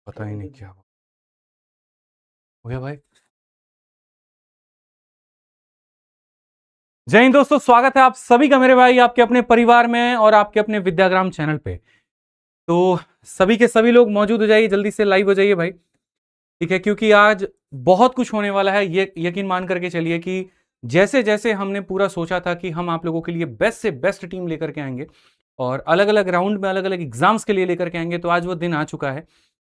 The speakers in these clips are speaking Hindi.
पता ही नहीं क्या हो गया भाई। जय हिंद दोस्तों, स्वागत है आप सभी का मेरे भाई आपके अपने परिवार में और आपके अपने विद्याग्राम चैनल पे। तो सभी के सभी लोग मौजूद हो जाइए, जल्दी से लाइव हो जाइए भाई, ठीक है, क्योंकि आज बहुत कुछ होने वाला है। ये यकीन मान करके चलिए कि जैसे जैसे हमने पूरा सोचा था कि हम आप लोगों के लिए बेस्ट से बेस्ट टीम लेकर के आएंगे और अलग अलग राउंड में अलग अलग एग्जाम्स के लिए लेकर के आएंगे, तो आज वो दिन आ चुका है।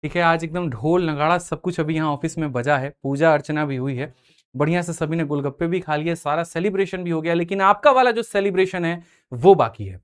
ठीक है, आज एकदम ढोल नगाड़ा सब कुछ अभी यहाँ ऑफिस में बजा है, पूजा अर्चना भी हुई है, बढ़िया से सभी ने गोलगप्पे भी खा लिए, सारा सेलिब्रेशन भी हो गया। लेकिन आपका वाला जो सेलिब्रेशन है वो बाकी है।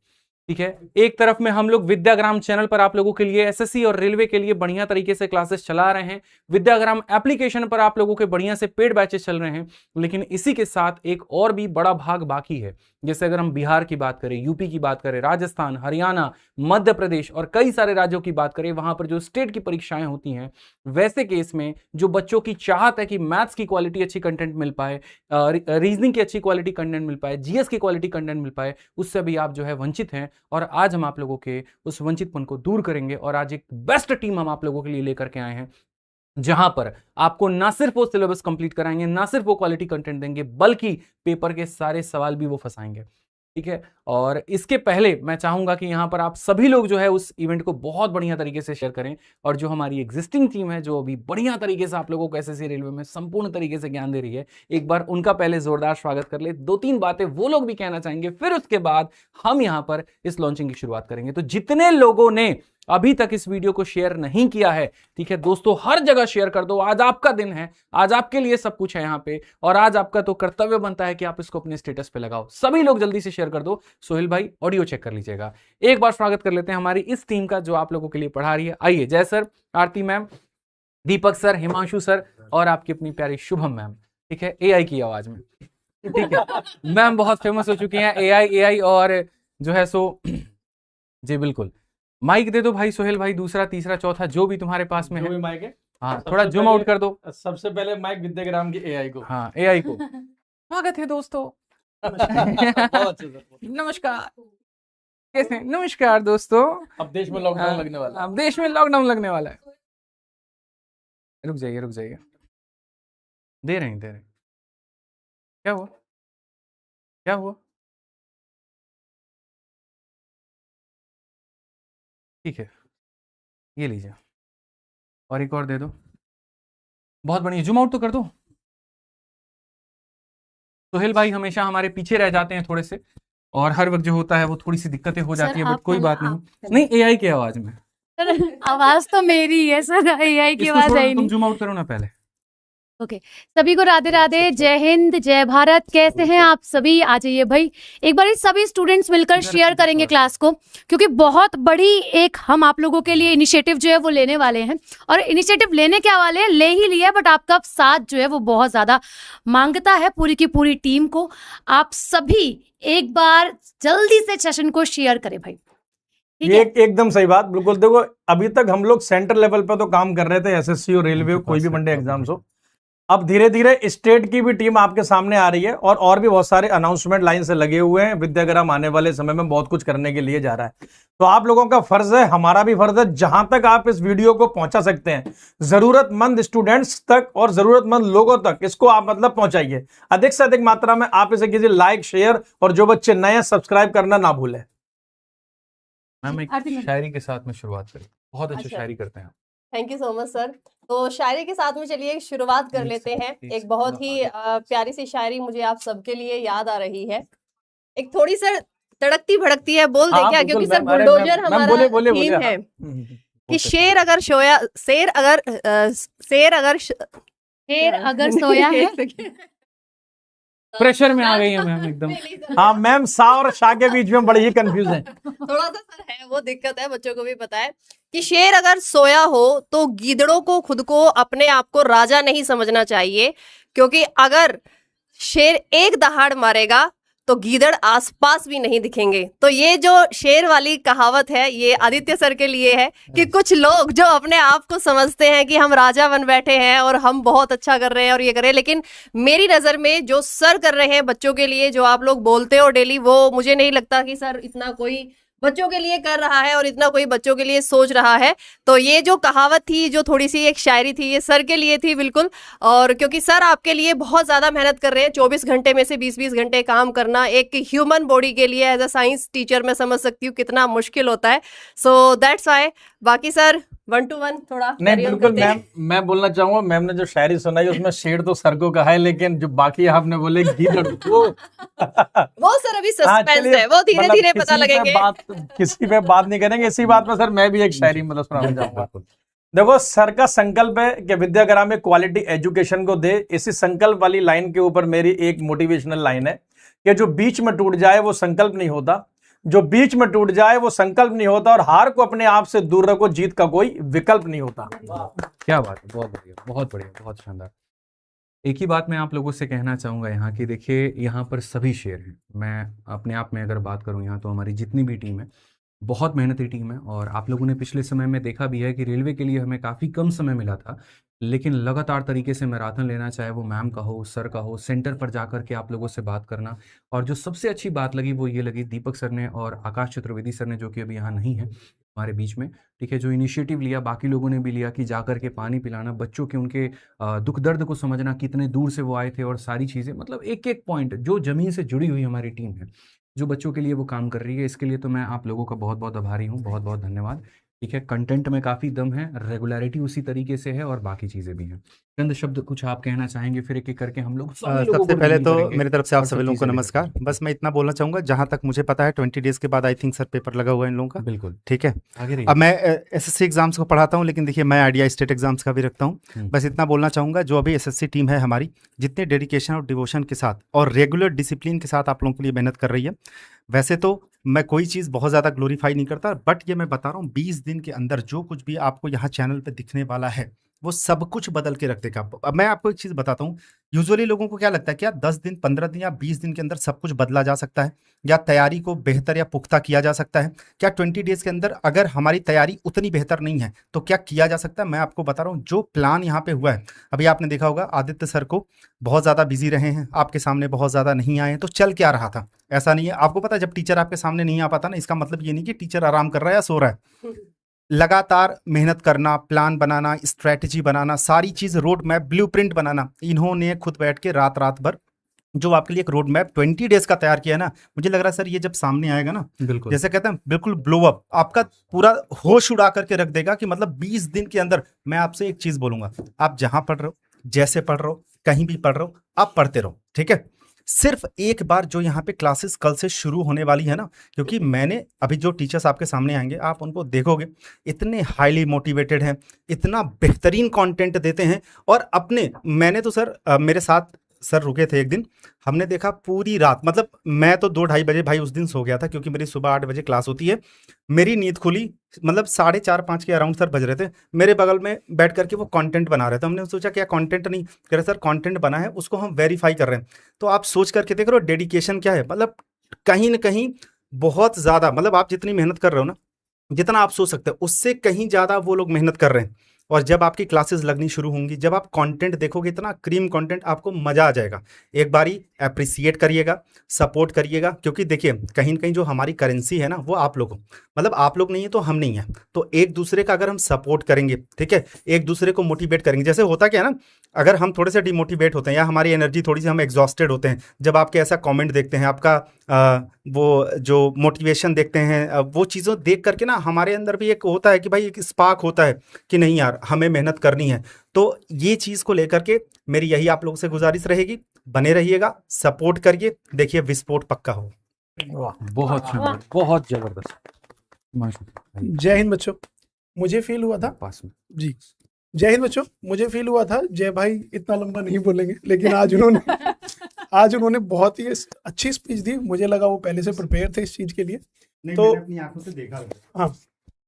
ठीक है, एक तरफ में हम लोग विद्याग्राम चैनल पर आप लोगों के लिए एसएससी और रेलवे के लिए बढ़िया तरीके से क्लासेस चला रहे हैं। विद्याग्राम एप्लीकेशन पर आप लोगों के बढ़िया से पेड बैचेस चल रहे हैं। लेकिन इसी के साथ एक और भी बड़ा भाग बाकी है। जैसे अगर हम बिहार की बात करें, यूपी की बात करें, राजस्थान, हरियाणा, मध्य प्रदेश और कई सारे राज्यों की बात करें, वहां पर जो स्टेट की परीक्षाएं होती हैं, वैसे केस में जो बच्चों की चाहत है कि मैथ्स की क्वालिटी अच्छी कंटेंट मिल पाए, रीजनिंग की अच्छी क्वालिटी कंटेंट मिल पाए, जीएस की क्वालिटी कंटेंट मिल पाए, उससे भी आप जो है वंचित हैं। और आज हम आप लोगों के उस वंचितपन को दूर करेंगे और आज एक बेस्ट टीम हम आप लोगों के लिए लेकर के आए हैं, जहां पर आपको ना सिर्फ वो सिलेबस कंप्लीट कराएंगे, ना सिर्फ वो क्वालिटी कंटेंट देंगे, बल्कि पेपर के सारे सवाल भी वो फंसाएंगे। ठीक है, और इसके पहले मैं चाहूंगा कि यहां पर आप सभी लोग जो है उस इवेंट को बहुत बढ़िया तरीके से शेयर करें। और जो हमारी एग्जिस्टिंग टीम है, जो अभी बढ़िया तरीके से आप लोगों को एसएससी रेलवे में संपूर्ण तरीके से ज्ञान दे रही है, एक बार उनका पहले जोरदार स्वागत कर ले। दो तीन बातें वो लोग भी कहना चाहेंगे, फिर उसके बाद हम यहां पर इस लॉन्चिंग की शुरुआत करेंगे। तो जितने लोगों ने अभी तक इस वीडियो को शेयर नहीं किया है, ठीक है दोस्तों, हर जगह शेयर कर दो। आज आपका दिन है, आज आपके लिए सब कुछ है यहाँ पे, और आज आपका तो कर्तव्य बनता है कि आप इसको अपने स्टेटस पे लगाओ। सभी लोग जल्दी से शेयर कर दो। सोहेल भाई ऑडियो चेक कर लीजिएगा। एक बार स्वागत कर लेते हैं हमारी इस टीम का जो आप लोगों के लिए पढ़ा रही है। आइए, जय सर, आरती मैम, दीपक सर, हिमांशु सर और आपकी अपनी प्यारी शुभम मैम। ठीक है, एआई की आवाज में। ठीक है, मैम बहुत फेमस हो चुकी हैं, एआई और जो है सो जी बिल्कुल। माइक दे दो भाई सोहेल भाई, दूसरा तीसरा चौथा जो भी तुम्हारे पास में है। माइक है, हाँ, थोड़ा जूम आउट कर दो। सबसे पहले माइक विद्याग्राम की एआई को। हाँ, एआई को स्वागत है दोस्तों। नमस्कार, कैसे? नमस्कार दोस्तों। अब देश में लॉकडाउन लगने वाला है। अब देश में लॉकडाउन लगने वाला है। रुक जाइए रुक जाइए, दे रहे हैं। क्या हुआ, क्या हुआ? ठीक है, ये लीजिए, और एक और दे दो। बहुत बढ़िया, जूम आउट तो कर दो। सोहेल भाई हमेशा हमारे पीछे रह जाते हैं थोड़े से, और हर वक्त जो होता है वो थोड़ी सी दिक्कतें हो जाती है, बट कोई बात नहीं एआई की आवाज में। आवाज तो मेरी है सर, एआई की आवाज है ही नहीं। तुम जूम आउट करो ना पहले। ओके, सभी को राधे राधे, जय हिंद, जय भारत। कैसे हैं आप सभी? आ जाइए भाई, एक बार सभी स्टूडेंट्स मिलकर शेयर करेंगे क्लास को, क्योंकि बहुत बड़ी एक हम आप लोगों के लिए इनिशिएटिव जो है वो लेने वाले हैं। और इनिशिएटिव लेने क्या वाले हैं, ले ही लिया, बट आपका साथ जो है वो बहुत ज्यादा मांगता है पूरी की पूरी टीम को। आप सभी एक बार जल्दी से सेशन को शेयर करें भाई। ये एकदम सही बात, बिल्कुल। देखो, अभी तक हम लोग सेंटर लेवल पे तो काम कर रहे थे, एसएससी और रेलवे, कोई भी वनडे एग्जाम्स हो। अब धीरे धीरे स्टेट की भी टीम आपके सामने आ रही है, और भी बहुत सारे अनाउंसमेंट लाइन से लगे हुए हैं। विद्याग्राम आने वाले समय में बहुत कुछ करने के लिए जा रहा है। तो आप लोगों का फर्ज है, हमारा भी फर्ज है, जहां तक आप इस वीडियो को पहुंचा सकते हैं जरूरतमंद स्टूडेंट्स तक और जरूरतमंद लोगों तक इसको आप पहुंचाइए। अधिक से अधिक मात्रा में आप इसे कीजिए लाइक, शेयर, और जो बच्चे नए हैं सब्सक्राइब करना ना भूलें। मैम एक शायरी के साथ में शुरुआत करें, बहुत अच्छी शायरी करते हैं। Thank you so much sir. तो शायरी के साथ में चलिए शुरुआत कर लेते हैं। एक बहुत ही प्यारी सी शायरी मुझे आप सबके लिए याद आ रही है। एक थोड़ी सर तड़कती भड़कती है, बोल दे क्या, क्योंकि सर बुलडोजर हमारा थीम है कि शेर अगर सोया है। प्रेशर में आ गई है मैम एकदम। हाँ मैम, सा और शाह के बीच में बड़ी ही कंफ्यूज है। थोड़ा सा सर है वो दिक्कत है, बच्चों को भी पता है कि शेर अगर सोया हो तो गीदड़ों को खुद को अपने आप को राजा नहीं समझना चाहिए, क्योंकि अगर शेर एक दहाड़ मारेगा तो गीदड़ आसपास भी नहीं दिखेंगे। तो ये जो शेर वाली कहावत है, ये आदित्य सर के लिए है कि कुछ लोग जो अपने आप को समझते हैं कि हम राजा बन बैठे हैं और हम बहुत अच्छा कर रहे हैं और ये कर रहे हैं, लेकिन मेरी नजर में जो सर कर रहे हैं बच्चों के लिए, जो आप लोग बोलते हो डेली, वो मुझे नहीं लगता कि सर इतना कोई बच्चों के लिए कर रहा है और इतना कोई बच्चों के लिए सोच रहा है। तो ये जो कहावत थी, जो थोड़ी सी एक शायरी थी, ये सर के लिए थी बिल्कुल। और क्योंकि सर आपके लिए बहुत ज्यादा मेहनत कर रहे हैं, 24 घंटे में से 20-20 घंटे काम करना एक ह्यूमन बॉडी के लिए एज अ साइंस टीचर मैं समझ सकती हूँ कितना मुश्किल होता है। So that's why. बाकी सर 1 to 1 थोड़ा नहीं carry on बिल्कुल करते हैं। मैम, मैं बोलना चाहूंगा, मैम ने जो शायरी सुनाई उसमें शेर तो सर को कहा है, लेकिन जो बाकी आपने बोले गीदड़ वो सर अभी हाँ, सस्पेंस चलिए, है, वो धीरे मतलब धीरे पता किसी पे लगेंगे। किसी पे बात नहीं करेंगे। इसी बात पर सर मैं भी एक शायरी मतलब सुनाना चाहूंगा। देखो, सर का संकल्प है कि विद्याग्राम में क्वालिटी एजुकेशन को दे। इसी संकल्प वाली लाइन के ऊपर मेरी एक मोटिवेशनल लाइन है कि जो बीच में टूट जाए वो संकल्प नहीं होता, जो बीच में टूट जाए वो संकल्प नहीं होता, और हार को अपने आप से दूर रखो, जीत का कोई विकल्प नहीं होता। क्या बात है, बहुत बढ़िया, बहुत बढ़िया, बहुत शानदार। एक ही बात मैं आप लोगों से कहना चाहूँगा यहाँ की, देखिए यहाँ पर सभी शेर हैं। मैं अपने आप में अगर बात करूँ यहाँ, तो हमारी जितनी भी टीम है बहुत मेहनती टीम है। और आप लोगों ने पिछले समय में देखा भी है कि रेलवे के लिए हमें काफ़ी कम समय मिला था, लेकिन लगातार तरीके से मैराथन लेना, चाहे वो मैम का हो, सर का हो, सेंटर पर जा कर के आप लोगों से बात करना। और जो सबसे अच्छी बात लगी वो ये लगी, दीपक सर ने और आकाश चतुर्वेदी सर ने, जो कि अभी यहाँ नहीं है हमारे बीच में, ठीक है, जो इनिशिएटिव लिया, बाकी लोगों ने भी लिया कि जा कर के पानी पिलाना, बच्चों के उनके दुख दर्द को समझना, कितने दूर से वो आए थे और सारी चीज़ें, मतलब एक एक पॉइंट जो ज़मीन से जुड़ी हुई हमारी टीम है, जो बच्चों के लिए वो काम कर रही है, इसके लिए तो मैं आप लोगों का बहुत बहुत आभारी हूँ, बहुत बहुत धन्यवाद। ठीक है, कंटेंट में काफ़ी दम है, रेगुलरिटी उसी तरीके से है और बाकी चीज़ें भी हैं। चंद शब्द कुछ आप कहना चाहेंगे, फिर एक एक करके हम लोग सभी लोगों सबसे को पहले रिवील तो करेंगे मेरी तरफ से आप और सब सभी लोगों को चीज़ें भी नमस्कार। करेंगे। बस मैं इतना बोलना चाहूंगा, जहां तक मुझे पता है 20 डेज के बाद आई थिंक सर पेपर लगा हुआ है इन लोगों का, बिल्कुल, ठीक है। आगे रहिए। अब मैं एसएससी एग्जाम्स को पढ़ाता हूं, लेकिन देखिए मैं आइडिया स्टेट एग्जाम्स का भी रखता हूं। बस इतना बोलना चाहूंगा, जो अभी एसएससी टीम है हमारी, जितने डेडिकेशन और डिवोशन के साथ और रेगुलर डिसिप्लिन के साथ आप लोगों के लिए मेहनत कर रही है। वैसे तो मैं कोई चीज़ बहुत ज़्यादा ग्लोरीफाई नहीं करता, बट ये मैं बता रहा हूँ 20 दिन के अंदर जो कुछ भी आपको यहाँ चैनल पे दिखने वाला है वो सब कुछ बदल के रख देगा। अब मैं आपको एक चीज़ बताता हूँ, यूजुअली लोगों को क्या लगता है क्या 10 दिन, 15 दिन या 20 दिन के अंदर सब कुछ बदला जा सकता है, या तैयारी को बेहतर या पुख्ता किया जा सकता है? क्या 20 डेज के अंदर अगर हमारी तैयारी उतनी बेहतर नहीं है तो क्या किया जा सकता है? मैं आपको बता रहा हूँ, जो प्लान यहाँ पे हुआ है, अभी आपने देखा होगा आदित्य सर को बहुत ज़्यादा बिजी रहे हैं, आपके सामने बहुत ज़्यादा नहीं आए हैं, तो चल क्या रहा था? ऐसा नहीं है, आपको पता है जब टीचर आपके सामने नहीं आ पाता ना, इसका मतलब ये नहीं कि टीचर आराम कर रहा है या सो रहा है। लगातार मेहनत करना, प्लान बनाना, स्ट्रैटेजी बनाना, सारी चीज़ रोड मैप, ब्लूप्रिंट बनाना, इन्होंने खुद बैठ के रात रात भर जो आपके लिए एक रोड मैप 20 डेज का तैयार किया ना, मुझे लग रहा है सर ये जब सामने आएगा ना, बिल्कुल, जैसे कहते हैं बिल्कुल ब्लो अप, आपका पूरा होश उड़ा करके रख देगा कि मतलब 20 दिन के अंदर। मैं आपसे एक चीज़ बोलूंगा, आप जहां पढ़ रहे हो, जैसे पढ़ रहे हो, कहीं भी पढ़ रहे हो, आप पढ़ते रहो, ठीक है। सिर्फ एक बार जो यहाँ पे क्लासेस कल से शुरू होने वाली है ना, क्योंकि मैंने अभी जो टीचर्स आपके सामने आएंगे आप उनको देखोगे, इतने हाईली मोटिवेटेड हैं, इतना बेहतरीन कंटेंट देते हैं। और अपने मैंने तो सर मेरे साथ सर रुके थे एक दिन, हमने देखा पूरी रात, मतलब मैं तो 2-2:30 बजे भाई उस दिन सो गया था, क्योंकि मेरी सुबह 8 बजे क्लास होती है। मेरी नींद खुली मतलब 4:30-5 के अराउंड सर बज रहे थे, मेरे बगल में बैठ करके वो कंटेंट बना रहे थे। हमने सोचा क्या कंटेंट नहीं, कह रहे सर कंटेंट बना है, उसको हम वेरीफाई कर रहे हैं। तो आप सोच करके देख रहे हो डेडिकेशन क्या है, मतलब कहीं ना कहीं बहुत ज़्यादा, मतलब आप जितनी मेहनत कर रहे हो ना, जितना आप सोच सकते हो उससे कहीं ज़्यादा वो लोग मेहनत कर रहे हैं। और जब आपकी क्लासेस लगनी शुरू होंगी, जब आप कंटेंट देखोगे, इतना क्रीम कंटेंट, आपको मज़ा आ जाएगा। एक बारी अप्रिसिएट करिएगा, सपोर्ट करिएगा, क्योंकि देखिए कहीं ना कहीं जो हमारी करेंसी है ना, वो आप लोग, मतलब आप लोग नहीं है तो हम नहीं है, तो एक दूसरे का अगर हम सपोर्ट करेंगे, ठीक है, एक दूसरे को मोटिवेट करेंगे। जैसे होता क्या है ना, अगर हम थोड़े से डिमोटिवेट होते हैं या हमारी एनर्जी थोड़ी सी हम एग्जॉस्टेड होते हैं, जब आपके ऐसा कमेंट देखते हैं, आपका वो जो मोटिवेशन देखते हैं, वो चीज़ों देख करके ना हमारे अंदर भी एक होता है कि भाई एक स्पार्क होता है कि नहीं यार हमें मेहनत करनी है। तो ये चीज़ को लेकर के मेरी यही आप लोगों से गुजारिश रहेगी, बने रहिएगा, सपोर्ट करिए, देखिए विस्फोट पक्का हो। बहुत शानदार, बहुत जबरदस्त। जय हिंद बच्चों, मुझे फील हुआ था पास में जी, जय हिंद बच्चों, मुझे फील हुआ था जय भाई इतना लंबा नहीं बोलेंगे, लेकिन आज उन्होंने बहुत ही अच्छी स्पीच दी। मुझे लगा वो पहले से प्रिपेयर थे इस चीज के लिए। नहीं, तो मैंने अपनी आंखों से देखा। हाँ,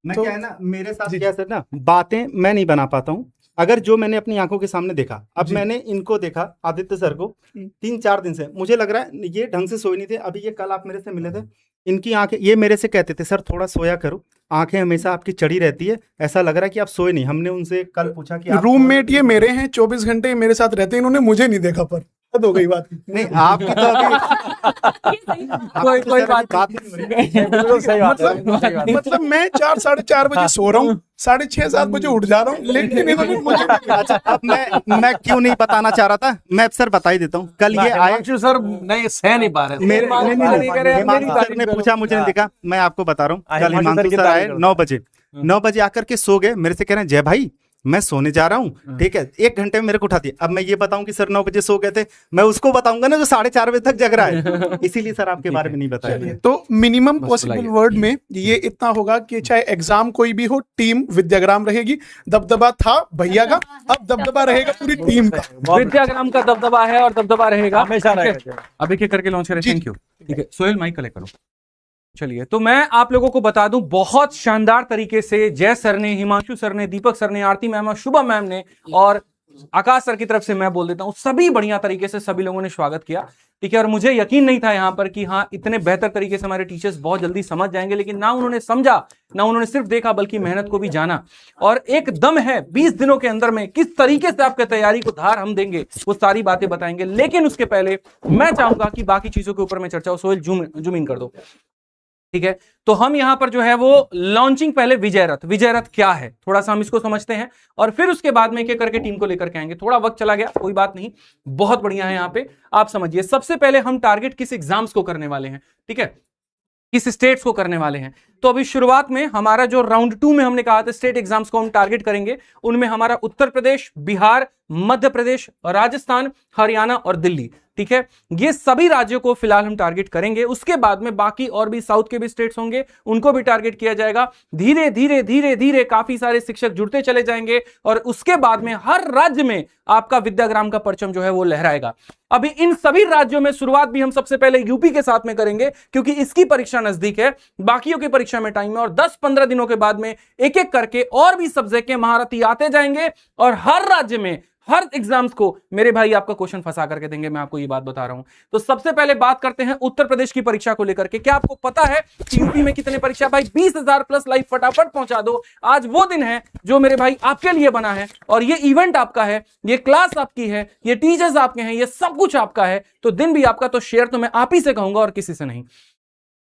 मैं तो क्या है ना, मेरे साथ क्या सर ना, बातें मैं नहीं बना पाता हूँ। अगर जो मैंने अपनी आंखों के सामने देखा, अब मैंने इनको देखा, आदित्य सर को 3-4 दिन से मुझे लग रहा है ये ढंग से सोए नहीं थे। अभी ये कल आप मेरे से मिले थे, इनकी आंखें, ये मेरे से कहते थे सर थोड़ा सोया करो, आंखें हमेशा आपकी चढ़ी रहती है, ऐसा लग रहा है कि आप सोए नहीं। हमने उनसे कल पूछा कि रूममेट ये मेरे हैं, 24 घंटे मेरे साथ रहते हैं, इन्होंने मुझे नहीं देखा, पर हद हो गई बात की। नहीं आपकी तो अभी कोई बात बिल्कुल सही बात है, बिल्कुल सही बात है। मतलब मैं 4-4:30 बजे सो रहा हूँ, 6:30-7 बजे उठ जा रहा हूँ, लेकिन इन्होंने मुझे अच्छा अब मैं क्यों नहीं बताना चाह रहा था, मैं सर बता ही देता हूँ। कल ये आए, हिमांशु सर नहीं सह नहीं पा रहे। मेरे नहीं करे, हिमांशु सर ने पूछा, मुझे नहीं दिखा, मैं आपको बता रहा हूँ। कल हिमांशु सर हिमांशु की सर आए तारीफ 9 बजे, 9 बजे आकर के सो गए, मेरे से कह रहे हैं जय भाई मैं सोने जा रहा हूँ, ठीक है 1 घंटे में मेरे को उठा दिया। अब मैं ये बताऊं कि सर 9 बजे सो गए थे, मैं उसको बताऊंगा ना जो 4:30 बजे तक जग रहा है, इसीलिए सर आपके बारे में नहीं बताया। तो मिनिमम बस पॉसिबल बुलाइए। वर्ड में ये इतना होगा कि चाहे एग्जाम कोई भी हो, टीम विद्याग्राम रहेगी। दबदबा था भैया का, अब दबदबा रहेगा पूरी टीम का। विद्याग्राम का दबदबा है और दबदबा रहेगा हमेशा ठीक है? रहेगा। अब एक एक करके लॉन्च करें। जी। Thank you. ठीक है सोहेल माइक कलेक्ट करो। चलिए तो मैं आप लोगों को बता दूं, बहुत शानदार तरीके से जय सर ने, हिमांशु सर ने, दीपक सर ने, आरती मैम और शुभम मैम ने और आकाश सर की तरफ से मैं बोल देता हूं, सभी बढ़िया तरीके से सभी लोगों ने स्वागत किया। ठीक है, और मुझे यकीन नहीं था यहां पर कि हाँ इतने बेहतर तरीके से हमारे टीचर्स बहुत जल्दी समझ जाएंगे, लेकिन ना उन्होंने समझा, ना उन्होंने सिर्फ देखा, बल्कि मेहनत को भी जाना। और एक दम है 20 दिनों के अंदर में किस तरीके से आपके तैयारी को धार हम देंगे, वो सारी बातें बताएंगे। लेकिन उसके पहले मैं चाहूंगा कि बाकी चीजों के ऊपर मैं चर्चा हो। सोहेल जूम इन कर दो। ठीक है, तो हम यहां पर जो है वो लॉन्चिंग पहले विजय रथ क्या है थोड़ा सा हम इसको समझते हैं, और फिर उसके बाद में एक एक करके टीम को लेकर के आएंगे। थोड़ा वक्त चला गया, कोई बात नहीं, बहुत बढ़िया है। यहां पे आप समझिए, सबसे पहले हम टारगेट किस एग्जाम्स को करने वाले हैं, ठीक है, किस स्टेट्स को करने वाले हैं। तो अभी शुरुआत में हमारा जो राउंड 2 में हमने कहा था स्टेट एग्जाम्स को हम टारगेट करेंगे, उनमें हमारा उत्तर प्रदेश, बिहार, मध्य प्रदेश, राजस्थान, हरियाणा और दिल्ली। ठीक है, ये सभी राज्यों को फिलहाल हम टारगेट करेंगे। उसके बाद में बाकी और भी साउथ के भी स्टेट्स होंगे, उनको भी टारगेट किया जाएगा। धीरे धीरे धीरे धीरे काफी सारे शिक्षक जुड़ते चले जाएंगे और उसके बाद में हर राज्य में आपका विद्याग्राम का परचम जो है वो लहराएगा। अभी इन सभी राज्यों में शुरुआत भी हम सबसे पहले यूपी के साथ में करेंगे, क्योंकि इसकी परीक्षा नजदीक है, बाकियों की परीक्षा में टाइम है, और 10-15 दिनों के बाद में एक एक करके और भी सब्जेक्ट के महारथी आते जाएंगे और हर राज्य में हर एग्जाम्स को मेरे भाई आपका क्वेश्चन फंसा करके देंगे, मैं आपको ये बात बता रहा हूं। तो सबसे पहले बात करते हैं उत्तर प्रदेश की परीक्षा को लेकर के। क्या आपको पता है कि यूपी में कितने परीक्षा? भाई 20,000 प्लस लाइव फटाफट पहुंचा दो। आज वो दिन है जो मेरे भाई आपके लिए बना है, और ये इवेंट आपका है, ये क्लास आपकी है, ये टीचर्स आपके हैं, ये सब कुछ आपका है। तो दिन भी आपका, तो शेयर तो मैं आप ही से कहूंगा और किसी से नहीं।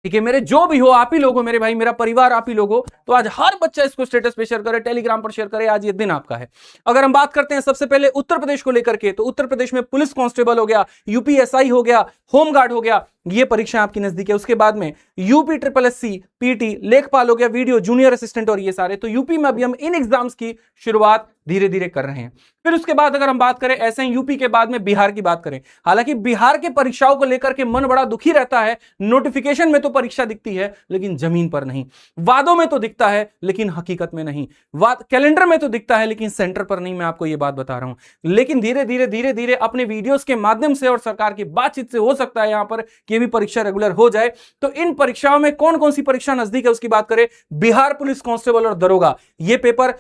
ठीक है, मेरे जो भी हो आप ही लोग हो, मेरे भाई, मेरा परिवार आप ही लोग हो। तो आज हर बच्चा इसको स्टेटस पे शेयर करे, टेलीग्राम पर शेयर करे, आज ये दिन आपका है। अगर हम बात करते हैं सबसे पहले उत्तर प्रदेश को लेकर के, तो उत्तर प्रदेश में पुलिस कांस्टेबल हो गया, यूपीएसआई हो गया, होमगार्ड हो गया, ये परीक्षा आपकी नजदीक है। उसके बाद में यूपी SSSC, पीटी, लेखपाल हो गया, वीडियो, जूनियर असिस्टेंट और ये सारे। तो यूपी में अभी हम इन एग्जाम्स की शुरुआत धीरे धीरे कर रहे हैं। फिर उसके बाद अगर हम बात करें ऐसे ही यूपी के बाद में बिहार की बात करें, हालांकि बिहार के परीक्षाओं को लेकर के मन बड़ा दुखी रहता है। नोटिफिकेशन में तो परीक्षा दिखती है लेकिन जमीन पर नहीं, वादों में तो दिखता है लेकिन हकीकत में नहीं, कैलेंडर में तो दिखता है लेकिन सेंटर पर नहीं। मैं आपको ये बात बता रहा हूं। लेकिन धीरे धीरे अपने वीडियोस के माध्यम से और सरकार की बातचीत से हो सकता है यहां पर कि भी परीक्षा रेगुलर हो जाए। तो इन परीक्षाओं में कौन कौन सी परीक्षा नजदीक है उसकी बात करें। बिहार पुलिस कांस्टेबल और दरोगा, ये पेपर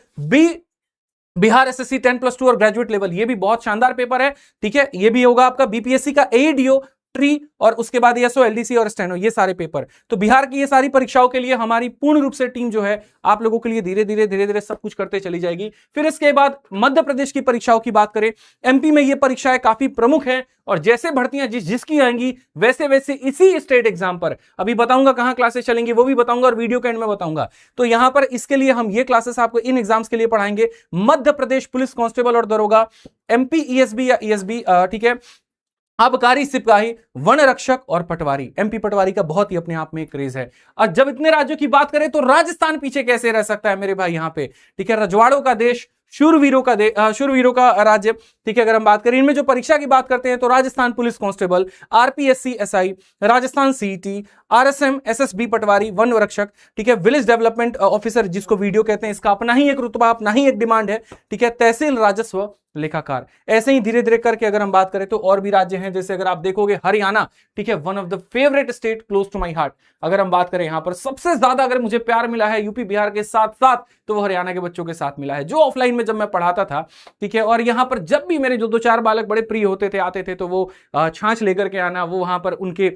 बिहार SSC 10+2 और ग्रेजुएट लेवल, ये भी बहुत शानदार पेपर है। ठीक है, ये भी होगा आपका बीपीएससी का AEDO, ट्री, और उसके बाद एसओ, LDC और स्टेनो, ये सारे पेपर। तो बिहार की ये सारी परीक्षाओं के लिए हमारी पूर्ण रूप से टीम जो है आप लोगों के लिए धीरे धीरे सब कुछ करते चली जाएगी। फिर इसके बाद मध्य प्रदेश की परीक्षाओं की बात करें, MP में ये परीक्षाएं काफी प्रमुख हैं, और जैसे भर्तियां जिसकी आएंगी वैसे वैसे इसी स्टेट एग्जाम पर अभी बताऊंगा कहां क्लासेस चलेंगी, वो भी बताऊंगा और वीडियो के एंड में बताऊंगा। तो यहां पर इसके लिए हम ये क्लासेस आपको इन एग्जाम्स के लिए पढ़ाएंगे। मध्य प्रदेश पुलिस कांस्टेबल और दरोगा, MP ESB या ESB, ठीक है, आबकारी सिपाही, वन रक्षक और पटवारी। MP पटवारी का बहुत ही अपने आप में एक क्रेज है। और जब इतने राज्यों की बात करें तो राजस्थान पीछे कैसे रह सकता है मेरे भाई यहां पे। ठीक है, रजवाड़ों का देश, शूरवीरों का राज्य। ठीक है, अगर हम बात करें इनमें जो परीक्षा की बात करते हैं तो Rajasthan police constable, RPSC SI, Rajasthan CET, RSM SSB पटवारी, वन रक्षक, ठीक है, विलेज डेवलपमेंट ऑफिसर जिसको वीडियो कहते हैं, इसका अपना ही एक रुतबा, अपना ही एक डिमांड है। ठीक है, तहसील राजस्व लेखाकार। ऐसे ही धीरे धीरे करके अगर हम बात करें तो और भी राज्य हैं, जैसे अगर आप देखोगे हरियाणा, ठीक है, one of the favourite state, close to my heart. अगर हम बात करें यहां पर सबसे ज्यादा अगर मुझे प्यार मिला है यूपी बिहार के साथ साथ, तो वो हरियाणा के बच्चों के साथ मिला है, जो ऑफलाइन में जब मैं पढ़ाता था। ठीक है, और यहां पर जब भी मेरे जो 2-4 बालक बड़े प्रिय होते थे, आते थे, तो वो छाछ लेकर के आना, वो वहां पर उनके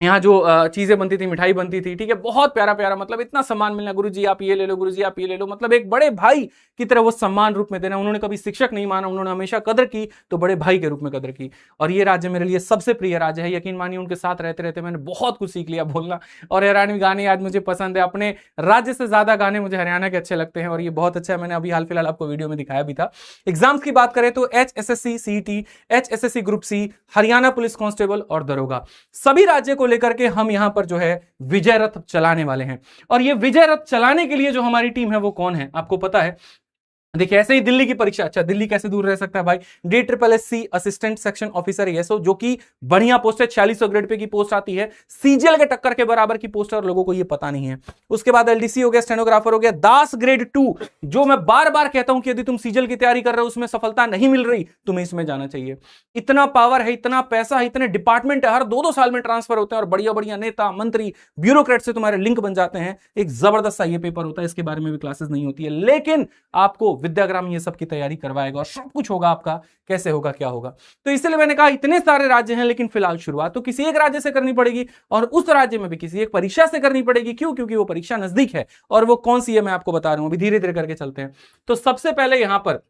यहाँ जो चीजें बनती थी, मिठाई बनती थी, ठीक है, बहुत प्यारा प्यारा, मतलब इतना सम्मान मिलना, गुरुजी आप ये ले लो, गुरुजी आप ये ले लो, मतलब एक बड़े भाई की तरह वो सम्मान रूप में देना। उन्होंने कभी शिक्षक नहीं माना, उन्होंने हमेशा कदर की तो बड़े भाई के रूप में कदर की। और ये राज्य मेरे लिए सबसे प्रिय राज्य है। यकीन मानिए उनके साथ रहते रहते मैंने बहुत कुछ सीख लिया बोलना, और हरियाणवी गाने आज मुझे पसंद है। अपने राज्य से ज्यादा गाने मुझे हरियाणा के अच्छे लगते हैं, और ये बहुत अच्छा है। मैंने अभी हाल फिलहाल आपको वीडियो में दिखाया भी था। एग्जाम्स की बात करें तो HSSC CET, HSSC group C, Haryana police constable और दरोगा, सभी राज्य को लेकर के हम यहाँ पर जो है विजय रथ चलाने वाले हैं। और ये विजय रथ चलाने के लिए जो हमारी टीम है वो कौन है आपको पता है? देखिए, ऐसे ही दिल्ली की परीक्षा, अच्छा दिल्ली कैसे दूर रह सकता है भाई, DSSC assistant section officer ESO, जो कि बढ़िया पोस्ट है, 4600 ग्रेड पे की पोस्ट आती है, CGL के टक्कर के बराबर की पोस्ट है, और लोगों को ये पता नहीं है। उसके बाद LDC हो गया, स्टेनोग्राफर हो गया, दास ग्रेड 2, जो मैं बार बार कहता हूं कि यदि तुम CGL की तैयारी कर रहे हो, उसमें सफलता नहीं मिल रही, तुम्हें इसमें जाना चाहिए। इतना पावर है, इतना पैसा है, इतने डिपार्टमेंट है, हर 2-2 साल में ट्रांसफर होते हैं, और बढ़िया बढ़िया नेता मंत्री ब्यूरोक्रेट से तुम्हारे लिंक बन जाते हैं। एक जबरदस्त सा ये पेपर होता है, इसके बारे में भी क्लासेस नहीं होती है, लेकिन आपको विद्याग्राम ये सब की तैयारी करवाएगा, और सब कुछ होगा आपका, कैसे होगा क्या होगा। तो इसलिए मैंने कहा इतने सारे राज्य हैं, लेकिन फिलहाल शुरुआत तो किसी एक राज्य से करनी पड़ेगी, और उस राज्य में भी किसी एक परीक्षा से करनी पड़ेगी। क्यों? क्योंकि वो परीक्षा नजदीक है, और वो कौन सी है मैं आपको बता रहा हूं, अभी धीरे धीरे करके चलते हैं। तो सबसे पहले यहां पर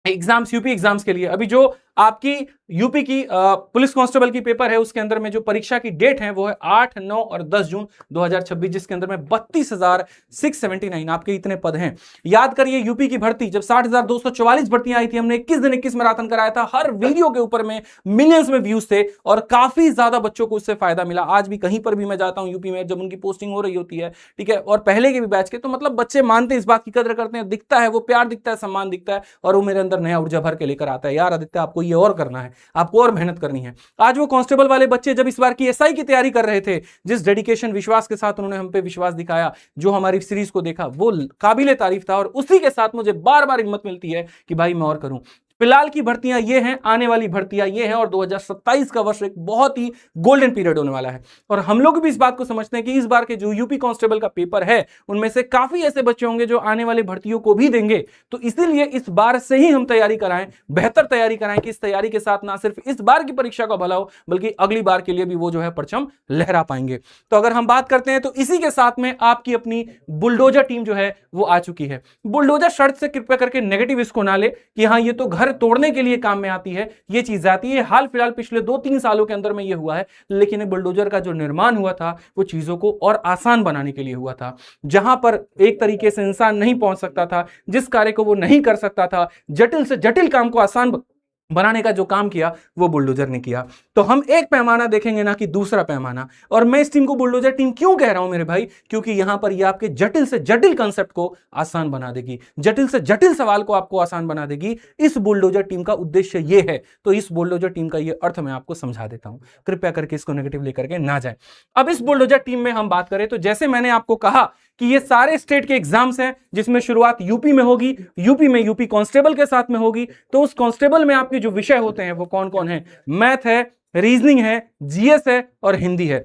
एग्जाम्स, यूपी एग्जाम्स के लिए अभी जो आपकी यूपी की पुलिस कांस्टेबल की पेपर है, उसके अंदर में जो परीक्षा की डेट है वो है 8, 9 और 10 जून 2026, जिसके अंदर में 32,679 आपके इतने पद हैं। याद करिए यूपी की भर्ती जब 60,244 भर्तियां आई थी, हमने 21 दिन 21 मैराथन कराया था, हर वीडियो के ऊपर में मिलियंस में व्यूज थे, और काफी ज्यादा बच्चों को उससे फायदा मिला। आज भी कहीं पर भी मैं जाता हूं यूपी में, जब उनकी पोस्टिंग हो रही होती है, ठीक है, और पहले के भी बैच के, तो मतलब बच्चे मानते हैं, इस बात की कदर करते हैं, दिखता है वो प्यार, दिखता है सम्मान, दिखता है, और वो मेरे अंदर नया ऊर्जा भर के लेकर आता है, यार आदित्य आपको ये और करना है, आपको और मेहनत करनी है। आज वो कांस्टेबल वाले बच्चे जब इस बार की SI की तैयारी कर रहे थे, जिस डेडिकेशन विश्वास के साथ उन्होंने हम पे विश्वास दिखाया, जो हमारी सीरीज को देखा, वो काबिले तारीफ था, और उसी के साथ मुझे बार बार हिम्मत मिलती है कि भाई मैं और करूं। फिलहाल की भर्तियां ये हैं, आने वाली भर्तियां ये हैं, और 2027 का वर्ष एक बहुत ही गोल्डन पीरियड होने वाला है। और हम लोग भी इस बात को समझते हैं कि इस बार के जो यूपी कांस्टेबल का पेपर है, उनमें से काफी ऐसे बच्चे होंगे जो आने वाली भर्तियों को भी देंगे। तो इसीलिए इस बार से ही हम तैयारी कराएं, बेहतर तैयारी कराएं, कि इस तैयारी के साथ ना सिर्फ इस बार की परीक्षा का भला हो, बल्कि अगली बार के लिए भी वो जो है परचम लहरा पाएंगे। तो अगर हम बात करते हैं तो इसी के साथ में आपकी अपनी बुलडोजर टीम जो है वो आ चुकी है। बुलडोजर शर्त से कृपया करके नेगेटिव इसको ना ले कि हाँ ये तो घर तोड़ने के लिए काम में आती है, ये चीज आती है। हाल फिलहाल पिछले 2-3 सालों के अंदर में ये हुआ है, लेकिन बुलडोजर का जो निर्माण हुआ था वो चीजों को और आसान बनाने के लिए हुआ था। जहां पर एक तरीके से इंसान नहीं पहुंच सकता था, जिस कार्य को वो नहीं कर सकता था, जटिल से जटिल काम को आसान बनाने का जो काम किया वो बुलडोजर ने किया। तो हम एक पैमाना देखेंगे ना कि दूसरा पैमाना। और मैं इस टीम को बुलडोजर टीम क्यों कह रहा हूं मेरे भाई, क्योंकि यहां पर ये आपके जटिल से जटिल कंसेप्ट को आसान बना देगी, जटिल से जटिल सवाल को आपको आसान बना देगी। इस बुलडोजर टीम का उद्देश्य ये है। तो इस बुलडोजर टीम का ये अर्थ मैं आपको समझा देता हूं, कृपया करके इसको नेगेटिव लेकर के ना जाए। अब इस बुलडोजर टीम में हम बात करें तो जैसे मैंने आपको कहा कि ये सारे स्टेट के एग्जाम्स हैं, जिसमें शुरुआत यूपी में होगी, यूपी में यूपी कांस्टेबल के साथ में होगी। तो उस कांस्टेबल में आपके जो विषय होते हैं वो कौन कौन है? मैथ है, रीजनिंग है, GS है और हिंदी है,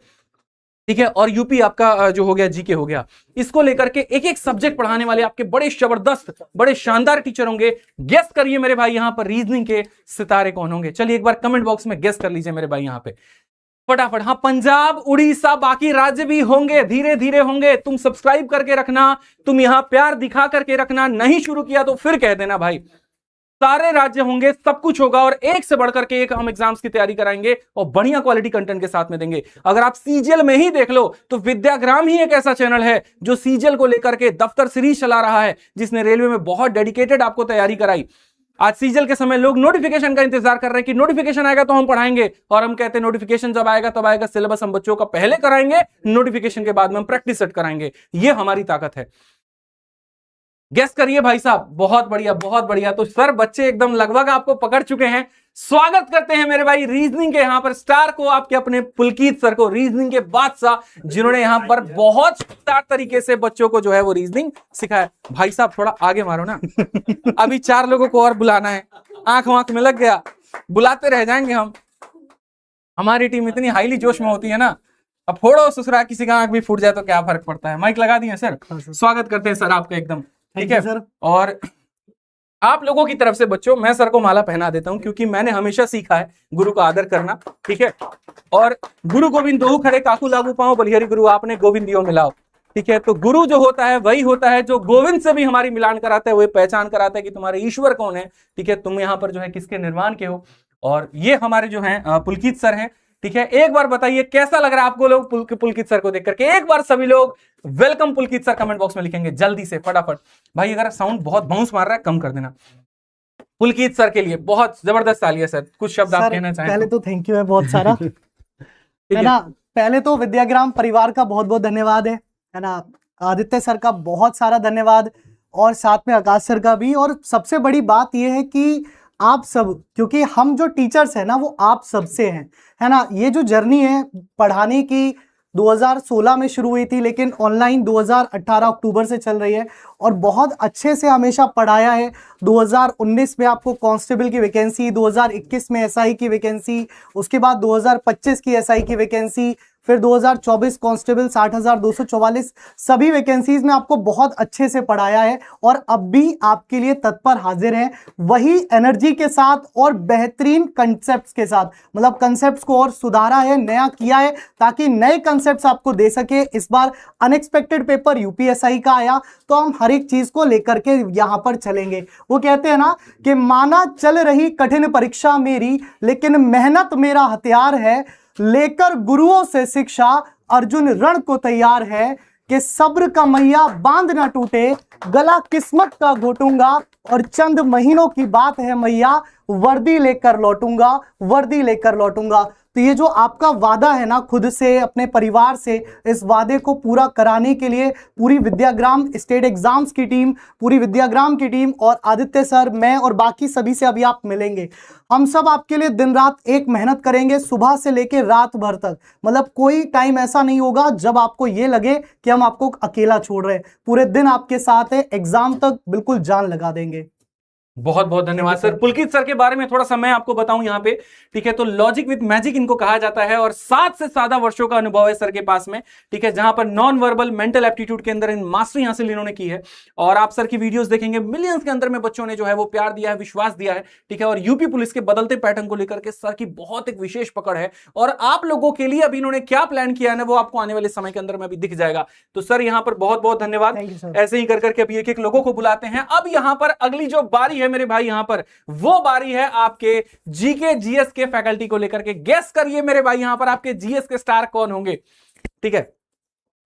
ठीक है। और यूपी आपका जो हो गया GK हो गया। इसको लेकर के एक एक सब्जेक्ट पढ़ाने वाले आपके बड़े जबरदस्त, बड़े शानदार टीचर होंगे। गेस करिए मेरे भाई यहां पर रीजनिंग के सितारे कौन होंगे? चलिए एक बार कमेंट बॉक्स में गेस कर लीजिए मेरे भाई यहां पे फटाफट। हाँ, पंजाब, उड़ीसा, बाकी राज्य भी होंगे, धीरे धीरे होंगे। तुम सब्सक्राइब करके रखना, तुम यहां प्यार दिखा करके रखना, नहीं शुरू किया तो फिर कह देना भाई। सारे राज्य होंगे, सब कुछ होगा, और एक से बढ़कर के एक हम एग्जाम्स की तैयारी कराएंगे और बढ़िया क्वालिटी कंटेंट के साथ में देंगे। अगर आप सीजीएल में ही देख लो तो विद्याग्राम ही एक ऐसा चैनल है जो सीजीएल को लेकर के दफ्तर सीरीज चला रहा है, जिसने रेलवे में बहुत डेडिकेटेड आपको तैयारी कराई। आज सीजीएल के समय लोग नोटिफिकेशन का इंतजार कर रहे हैं कि नोटिफिकेशन आएगा तो हम पढ़ाएंगे, और हम कहते हैं नोटिफिकेशन जब आएगा तब आएगा, सिलेबस हम बच्चों का पहले कराएंगे, नोटिफिकेशन के बाद में हम प्रैक्टिस सेट कराएंगे। ये हमारी ताकत है। गेस करिए भाई साहब, बहुत बढ़िया बहुत बढ़िया। तो सर बच्चे एकदम लगभग आपको पकड़ चुके हैं। स्वागत करते हैं मेरे भाई रीजनिंग के यहां पर स्टार को, आपके अपने पुलकित सर को, रीजनिंग के बादशाह, जिन्होंने यहां पर बहुत शानदार तरीके से बच्चों को जो है वो रीजनिंग सिखाया। भाई साहब थोड़ा आगे मारो ना, अभी 4 लोगों को और बुलाना है, आंख वाँख में लग गया, बुलाते रह जाएंगे हम। हमारी टीम इतनी हाईली जोश में होती है ना, अब फोड़ो ससुरा, किसी का आंख भी फूट जाए तो क्या फर्क पड़ता है। माइक लगा दिए सर, स्वागत करते हैं सर आपका एकदम, ठीक है सर। और आप लोगों की तरफ से बच्चों मैं सर को माला पहना देता हूं, क्योंकि मैंने हमेशा सीखा है गुरु का आदर करना, ठीक है। और गुरु गोविंद दो खड़े काकू लागू पाओ, बलिहरी गुरु आपने गोविंदियों मिलाओ, ठीक है। तो गुरु जो होता है वही होता है जो गोविंद से भी हमारी मिलान कराता है, वही पहचान कराता है कि तुम्हारे ईश्वर कौन है, ठीक है, तुम यहाँ पर जो है किसके निर्माण के हो। और ये हमारे जो है पुलकित सर हैं, ठीक है। एक बार बताइए कैसा लग रहा है आपको लोग पुलकित सर को देख करके। एक बार सभी लोग वेलकम पुलकित सर कमेंट बॉक्स में लिखेंगे जल्दी से फटाफट। भाई अगर साउंड बहुत बाउंस मार रहा है कम कर देना। पुलकित सर के लिए बहुत जबरदस्त तालियां सर, कुछ शब्द आप कहना चाहें? पहले तो थैंक यू है बहुत सारा है ना। पहले तो विद्याग्राम परिवार का बहुत बहुत धन्यवाद है ना। आदित्य सर का बहुत सारा धन्यवाद, और साथ में आकाश सर का भी। और सबसे बड़ी बात यह है कि आप सब, क्योंकि हम जो टीचर्स हैं ना वो आप सबसे हैं, है ना। ये जो जर्नी है पढ़ाने की 2016 में शुरू हुई थी, लेकिन ऑनलाइन 2018 अक्टूबर से चल रही है, और बहुत अच्छे से हमेशा पढ़ाया है। 2019 में आपको कांस्टेबल की वैकेंसी, 2021 में एसआई की वैकेंसी, उसके बाद 2025 की एसआई की वैकेंसी, फिर 2024 कांस्टेबल 60,244, सभी वैकेंसीज में आपको बहुत अच्छे से पढ़ाया है, और अब भी आपके लिए तत्पर हाजिर हैं, वही एनर्जी के साथ और बेहतरीन कंसेप्ट्स के साथ। मतलब कंसेप्ट्स को और सुधारा है, नया किया है, ताकि नए कंसेप्ट्स आपको दे सके। इस बार अनएक्सपेक्टेड पेपर यूपीएसआई का आया, तो हम हर एक चीज को लेकर के यहां पर चलेंगे। वो कहते हैं ना कि माना चल रही कठिन परीक्षा मेरी, लेकिन मेहनत मेरा हथियार है, लेकर गुरुओं से शिक्षा अर्जुन रण को तैयार है, कि सब्र का मैया बांध ना टूटे, गला किस्मत का घोटूंगा, और चंद महीनों की बात है मैया, वर्दी लेकर लौटूंगा, वर्दी लेकर लौटूंगा। तो ये जो आपका वादा है ना खुद से, अपने परिवार से, इस वादे को पूरा कराने के लिए पूरी विद्याग्राम स्टेट एग्जाम्स की टीम, पूरी विद्याग्राम की टीम और आदित्य सर, मैं और बाकी सभी से अभी आप मिलेंगे। हम सब आपके लिए दिन रात एक मेहनत करेंगे, सुबह से लेकर रात भर तक। मतलब कोई टाइम ऐसा नहीं होगा जब आपको ये लगे कि हम आपको अकेला छोड़ रहे हैं। पूरे दिन आपके साथ है, एग्जाम तक बिल्कुल जान लगा देंगे। बहुत बहुत धन्यवाद सर। पुलकित सर के बारे में थोड़ा सा मैं आपको बताऊं यहाँ पे, ठीक है। तो लॉजिक विद मैजिक इनको कहा जाता है, और 7 से ज्यादा वर्षों का अनुभव है सर के पास में, ठीक है। जहां पर नॉन वर्बल मेंटल एप्टीट्यूड के अंदर इन मास्टरी हासिल इन्होंने की है। और आप सर की वीडियोस देखेंगे, मिलियंस के अंदर में बच्चों ने जो है वो प्यार दिया है, विश्वास दिया है, ठीक है। और यूपी पुलिस के बदलते पैटर्न को लेकर के सर की बहुत एक विशेष पकड़ है, और आप लोगों के लिए अभी इन्होंने क्या प्लान किया है ना वो आपको आने वाले समय के अंदर में अभी दिख जाएगा। तो सर यहाँ पर बहुत बहुत धन्यवाद। ऐसे ही कर करके अभी एक एक लोगों को बुलाते हैं। अब यहाँ पर अगली जो बारी है मेरे भाई, यहाँ पर वो बारी है आपके जीके जीएस के फैकल्टी को लेकर के। गेस करिए मेरे भाई यहां पर आपके जीएस के स्टार कौन होंगे, ठीक है।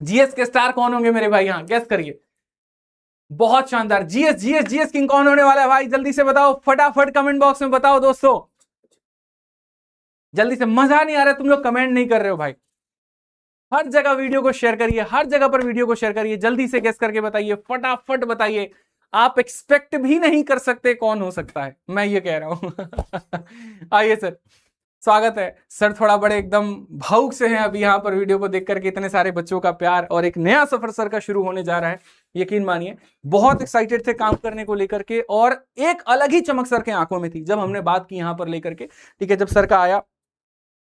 जीएस के स्टार कौन होंगे मेरे भाई, यहां गेस करिए। बहुत शानदार। जीएस किंग कौन होने वाला है भाई, जल्दी से बताओ, फटाफट कमेंट बॉक्स में बताओ दोस्तों, जल्दी से। मजा नहीं आ रहा तुम लोग कमेंट नहीं कर रहे हो भाई। हर जगह वीडियो को शेयर करिए, हर जगह पर वीडियो को शेयर करिए, जल्दी से गेस करके बताइए, फटाफट बताइए। आप एक्सपेक्ट भी नहीं कर सकते कौन हो सकता है, मैं ये कह रहा हूं। आइए सर, स्वागत है सर। थोड़ा बड़े एकदम भावुक से हैं अभी यहाँ पर वीडियो को देख करके, इतने सारे बच्चों का प्यार, और एक नया सफर सर का शुरू होने जा रहा है, यकीन मानिए। बहुत एक्साइटेड थे काम करने को लेकर के, और एक अलग ही चमक सर के आंखों में थी जब हमने बात की यहाँ पर लेकर के, ठीक है। जब सर का आया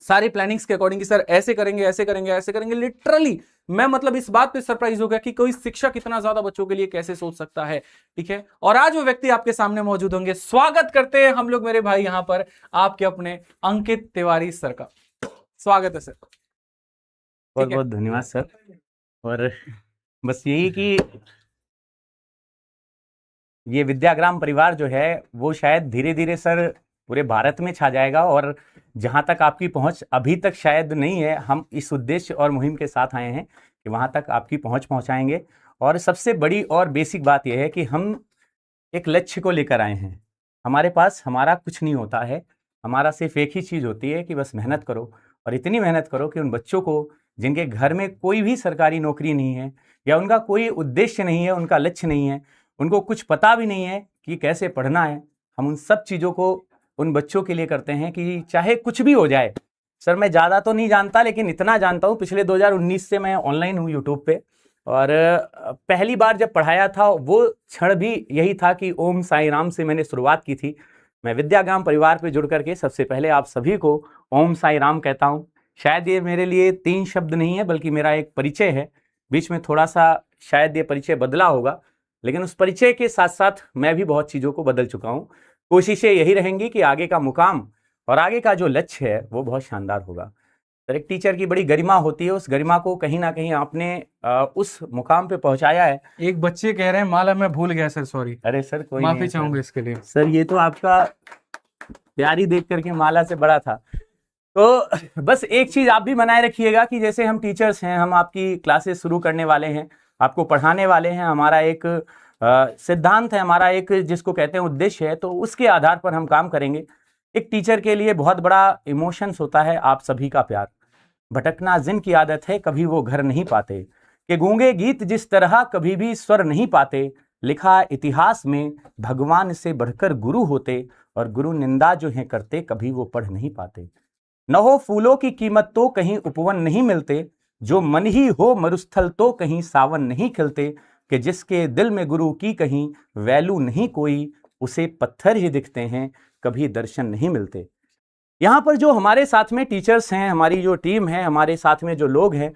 सारी प्लानिंग्स के अकॉर्डिंग, सर ऐसे करेंगे, ऐसे करेंगे, ऐसे करेंगे, लिटरली मैं मतलब इस बात पे सरप्राइज हो गया कि कोई शिक्षक इतना ज्यादा बच्चों के लिए कैसे सोच सकता है, ठीक है। और आज वो व्यक्ति आपके सामने मौजूद होंगे। स्वागत करते हैं हम लोग मेरे भाई यहाँ पर आपके अपने अंकित तिवारी सर का। स्वागत है सर। बहुत बहुत धन्यवाद सर। और बस यही कि ये विद्याग्राम परिवार जो है वो शायद धीरे धीरे सर पूरे भारत में छा जाएगा, और जहाँ तक आपकी पहुँच अभी तक शायद नहीं है, हम इस उद्देश्य और मुहिम के साथ आए हैं कि वहाँ तक आपकी पहुँच पहुँचाएंगे। और सबसे बड़ी और बेसिक बात यह है कि हम एक लक्ष्य को लेकर आए हैं। हमारे पास हमारा कुछ नहीं होता है, हमारा सिर्फ एक ही चीज़ होती है कि बस मेहनत करो, और इतनी मेहनत करो कि उन बच्चों को जिनके घर में कोई भी सरकारी नौकरी नहीं है, या उनका कोई उद्देश्य नहीं है, उनका लक्ष्य नहीं है, उनको कुछ पता भी नहीं है कि कैसे पढ़ना है, हम उन सब चीज़ों को उन बच्चों के लिए करते हैं कि चाहे कुछ भी हो जाए। सर मैं ज़्यादा तो नहीं जानता, लेकिन इतना जानता हूँ, पिछले 2019 से मैं ऑनलाइन हूँ यूट्यूब पे, और पहली बार जब पढ़ाया था वो क्षण भी यही था कि ओम साई राम से मैंने शुरुआत की थी। मैं विद्याग्राम परिवार पे जुड़ करके सबसे पहले आप सभी को ओम साई राम कहता हूँ। शायद ये मेरे लिए 3 शब्द नहीं है, बल्कि मेरा एक परिचय है। बीच में थोड़ा सा शायद ये परिचय बदला होगा, लेकिन उस परिचय के साथ साथ मैं भी बहुत चीज़ों को बदल चुका हूँ। कोशिशें यही रहेंगी कि आगे का मुकाम और आगे का जो लक्ष्य है वो बहुत शानदार होगा। सर, एक टीचर की बड़ी गरिमा होती है, उस गरिमा को कहीं ना कहीं आपने उस मुकाम पे पहुंचाया है। एक बच्चे कह रहे हैं माला मैं भूल गया सर, सॉरी, अरे सर कोई माफी नहीं चाहूंगा इसके लिए सर, ये तो आपका प्यारी देख करके माला से बड़ा था। तो बस एक चीज आप भी बनाए रखिएगा कि जैसे हम टीचर्स हैं, हम आपकी क्लासेस शुरू करने वाले हैं, आपको पढ़ाने वाले हैं, हमारा एक सिद्धांत है, हमारा एक जिसको कहते हैं उद्देश्य है, तो उसके आधार पर हम काम करेंगे। एक टीचर के लिए बहुत बड़ा इमोशंस होता है आप सभी का प्यार। भटकना जिनकी आदत है कभी वो घर नहीं पाते, कि गूंगे गीत जिस तरह कभी भी स्वर नहीं पाते, लिखा इतिहास में भगवान से बढ़कर गुरु होते, और गुरु निंदा जो है करते कभी वो पढ़ नहीं पाते। न हो फूलों की कीमत तो कहीं उपवन नहीं मिलते, जो मन ही हो मरुस्थल तो कहीं सावन नहीं खिलते, कि जिसके दिल में गुरु की कहीं वैल्यू नहीं कोई, उसे पत्थर ही दिखते हैं कभी दर्शन नहीं मिलते। यहाँ पर जो हमारे साथ में टीचर्स हैं, हमारी जो टीम है, हमारे साथ में जो लोग हैं,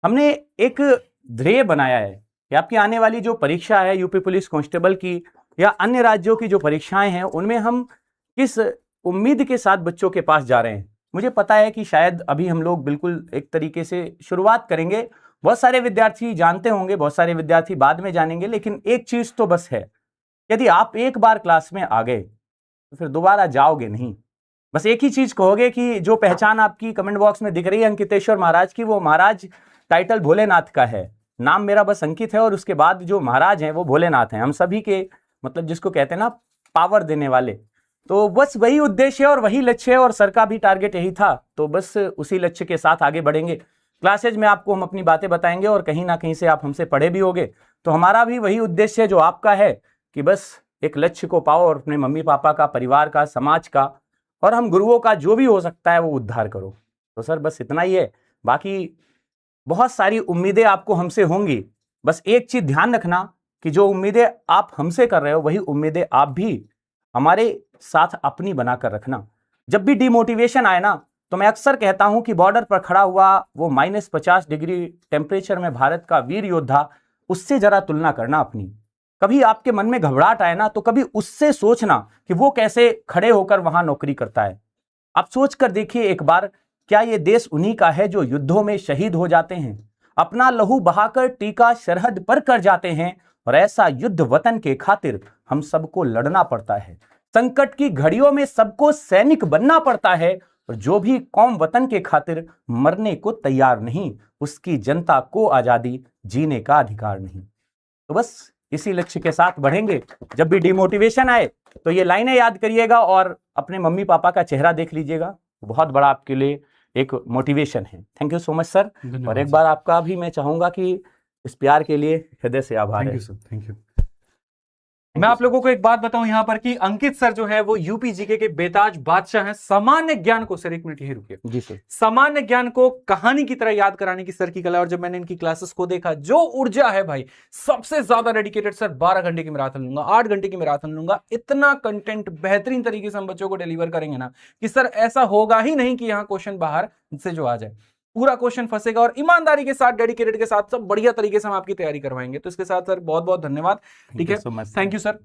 हमने एक ध्येय बनाया है कि आपकी आने वाली जो परीक्षा है यूपी पुलिस कांस्टेबल की या अन्य राज्यों की जो परीक्षाएं हैं, उनमें हम किस उम्मीद के साथ बच्चों के पास जा रहे हैं। मुझे पता है कि शायद अभी हम लोग बिल्कुल एक तरीके से शुरुआत करेंगे, बहुत सारे विद्यार्थी जानते होंगे, बहुत सारे विद्यार्थी बाद में जानेंगे, लेकिन एक चीज तो बस है, यदि आप एक बार क्लास में आ गए तो फिर दोबारा जाओगे नहीं। बस एक ही चीज कहोगे कि जो पहचान आपकी कमेंट बॉक्स में दिख रही है अंकितेश्वर महाराज की, वो महाराज टाइटल भोलेनाथ का है, नाम मेरा बस अंकित है, और उसके बाद जो महाराज हैं वो भोलेनाथ हैं, हम सभी के मतलब जिसको कहते हैं ना पावर देने वाले। तो बस वही उद्देश्य है और वही लक्ष्य है, और सर का भी टारगेट यही था, तो बस उसी लक्ष्य के साथ आगे बढ़ेंगे। क्लासेज में आपको हम अपनी बातें बताएंगे और कहीं ना कहीं से आप हमसे पढ़े भी होगे, तो हमारा भी वही उद्देश्य है जो आपका है कि बस एक लक्ष्य को पाओ और अपने मम्मी पापा का, परिवार का, समाज का और हम गुरुओं का जो भी हो सकता है वो उद्धार करो। तो सर बस इतना ही है, बाकी बहुत सारी उम्मीदें आपको हमसे होंगी। बस एक चीज ध्यान रखना कि जो उम्मीदें आप हमसे कर रहे हो वही उम्मीदें आप भी हमारे साथ अपनी बनाकर रखना। जब भी डिमोटिवेशन आए ना, तो मैं अक्सर कहता हूं कि बॉर्डर पर खड़ा हुआ वो -50 डिग्री टेम्परेचर में भारत का वीर योद्धा, उससे जरा तुलना करना अपनी। कभी आपके मन में घबराहट आए ना, तो कभी उससे सोचना कि वो कैसे खड़े होकर वहां नौकरी करता है। आप सोच कर देखिए एक बार, क्या ये देश उन्हीं का है जो युद्धों में शहीद हो जाते हैं, अपना लहू बहाकर टीका सरहद पर कर जाते हैं, और ऐसा युद्ध वतन के खातिर हम सबको लड़ना पड़ता है। संकट की घड़ियों में सबको सैनिक बनना पड़ता है, और जो भी कौम वतन के खातिर मरने को तैयार नहीं, उसकी जनता को आजादी जीने का अधिकार नहीं। तो बस इसी लक्ष्य के साथ बढ़ेंगे। जब भी डिमोटिवेशन आए तो ये लाइनें याद करिएगा और अपने मम्मी पापा का चेहरा देख लीजिएगा, बहुत बड़ा आपके लिए एक मोटिवेशन है। Thank you so much sir. और एक बार आपका भी मैं चाहूंगा कि इस प्यार के लिए हृदय से आभार। Thank you sir, thank you. मैं आप लोगों को एक बात बताऊं यहाँ पर कि अंकित सर जो है वो यूपी जीके के बेताज बादशाह हैं। सामान्य ज्ञान को, सर एक मिनट यही रुकिए जी सर, सामान्य ज्ञान को कहानी की तरह याद कराने की सर की कला। और जब मैंने इनकी क्लासेस को देखा, जो ऊर्जा है भाई, सबसे ज्यादा डेडिकेटेड सर। 12 घंटे की मैराथन लूंगा, 8 घंटे की मैराथन लूंगा, इतना कंटेंट बेहतरीन तरीके से हम बच्चों को डिलीवर करेंगे ना कि सर ऐसा होगा ही नहीं कि यहाँ क्वेश्चन बाहर से जो आ जाए, पूरा क्वेश्चन फंसेगा। और ईमानदारी के साथ, डेडिकेटेड के साथ, सब बढ़िया तरीके से हम आपकी तैयारी करवाएंगे। तो इसके साथ सर बहुत बहुत धन्यवाद। ठीक है, थैंक यू सर।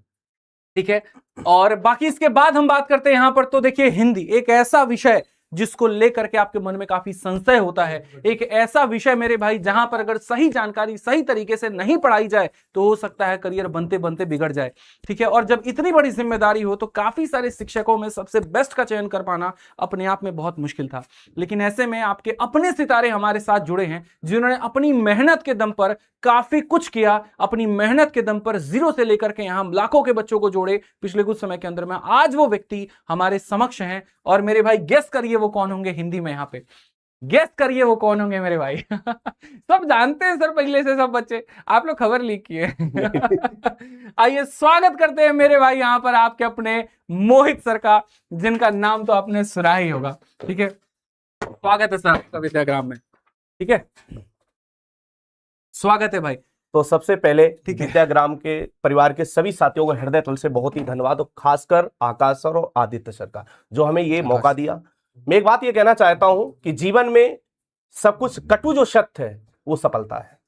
ठीक है, और बाकी इसके बाद हम बात करते हैं यहां पर। तो देखिए, हिंदी एक ऐसा विषय जिसको लेकर के आपके मन में काफी संशय होता है, एक ऐसा विषय मेरे भाई जहां पर अगर सही जानकारी सही तरीके से नहीं पढ़ाई जाए तो हो सकता है करियर बनते बनते बिगड़ जाए। ठीक है, और जब इतनी बड़ी जिम्मेदारी हो तो काफी सारे शिक्षकों में सबसे बेस्ट का चयन कर पाना अपने आप में बहुत मुश्किल था। लेकिन ऐसे में आपके अपने सितारे हमारे साथ जुड़े हैं, जिन्होंने अपनी मेहनत के दम पर काफी कुछ किया, अपनी मेहनत के दम पर जीरो से लेकर के यहां लाखों के बच्चों को जोड़े पिछले कुछ समय के अंदर में। आज वो व्यक्ति हमारे समक्ष हैं, और मेरे भाई गेस करिए वो कौन होंगे हिंदी में। यहाँ पे गेस करिए वो कौन होंगे मेरे भाई। सब जानते हैं सर पहले से, सब बच्चे आप लोग खबर लीक किए। आइए स्वागत करते हैं मेरे भाई यहाँ पर आपके अपने मोहित सर का, जिनका नाम तो आपने सुना ही होगा। ठीक है, स्वागत है सर आपका विद्याग्राम में। ठीक है, स्वागत है भाई। तो सबसे पहले विद्याग्राम के परिवार के सभी साथियों को हृदय तल से बहुत ही धन्यवाद, और खासकर आकाश सर और आदित्य सर का जो हमें ये मौका दिया। मैं एक बात ये कहना चाहता हूं कि जीवन में सब कुछ कटु जो सत्य है वो सफलता है।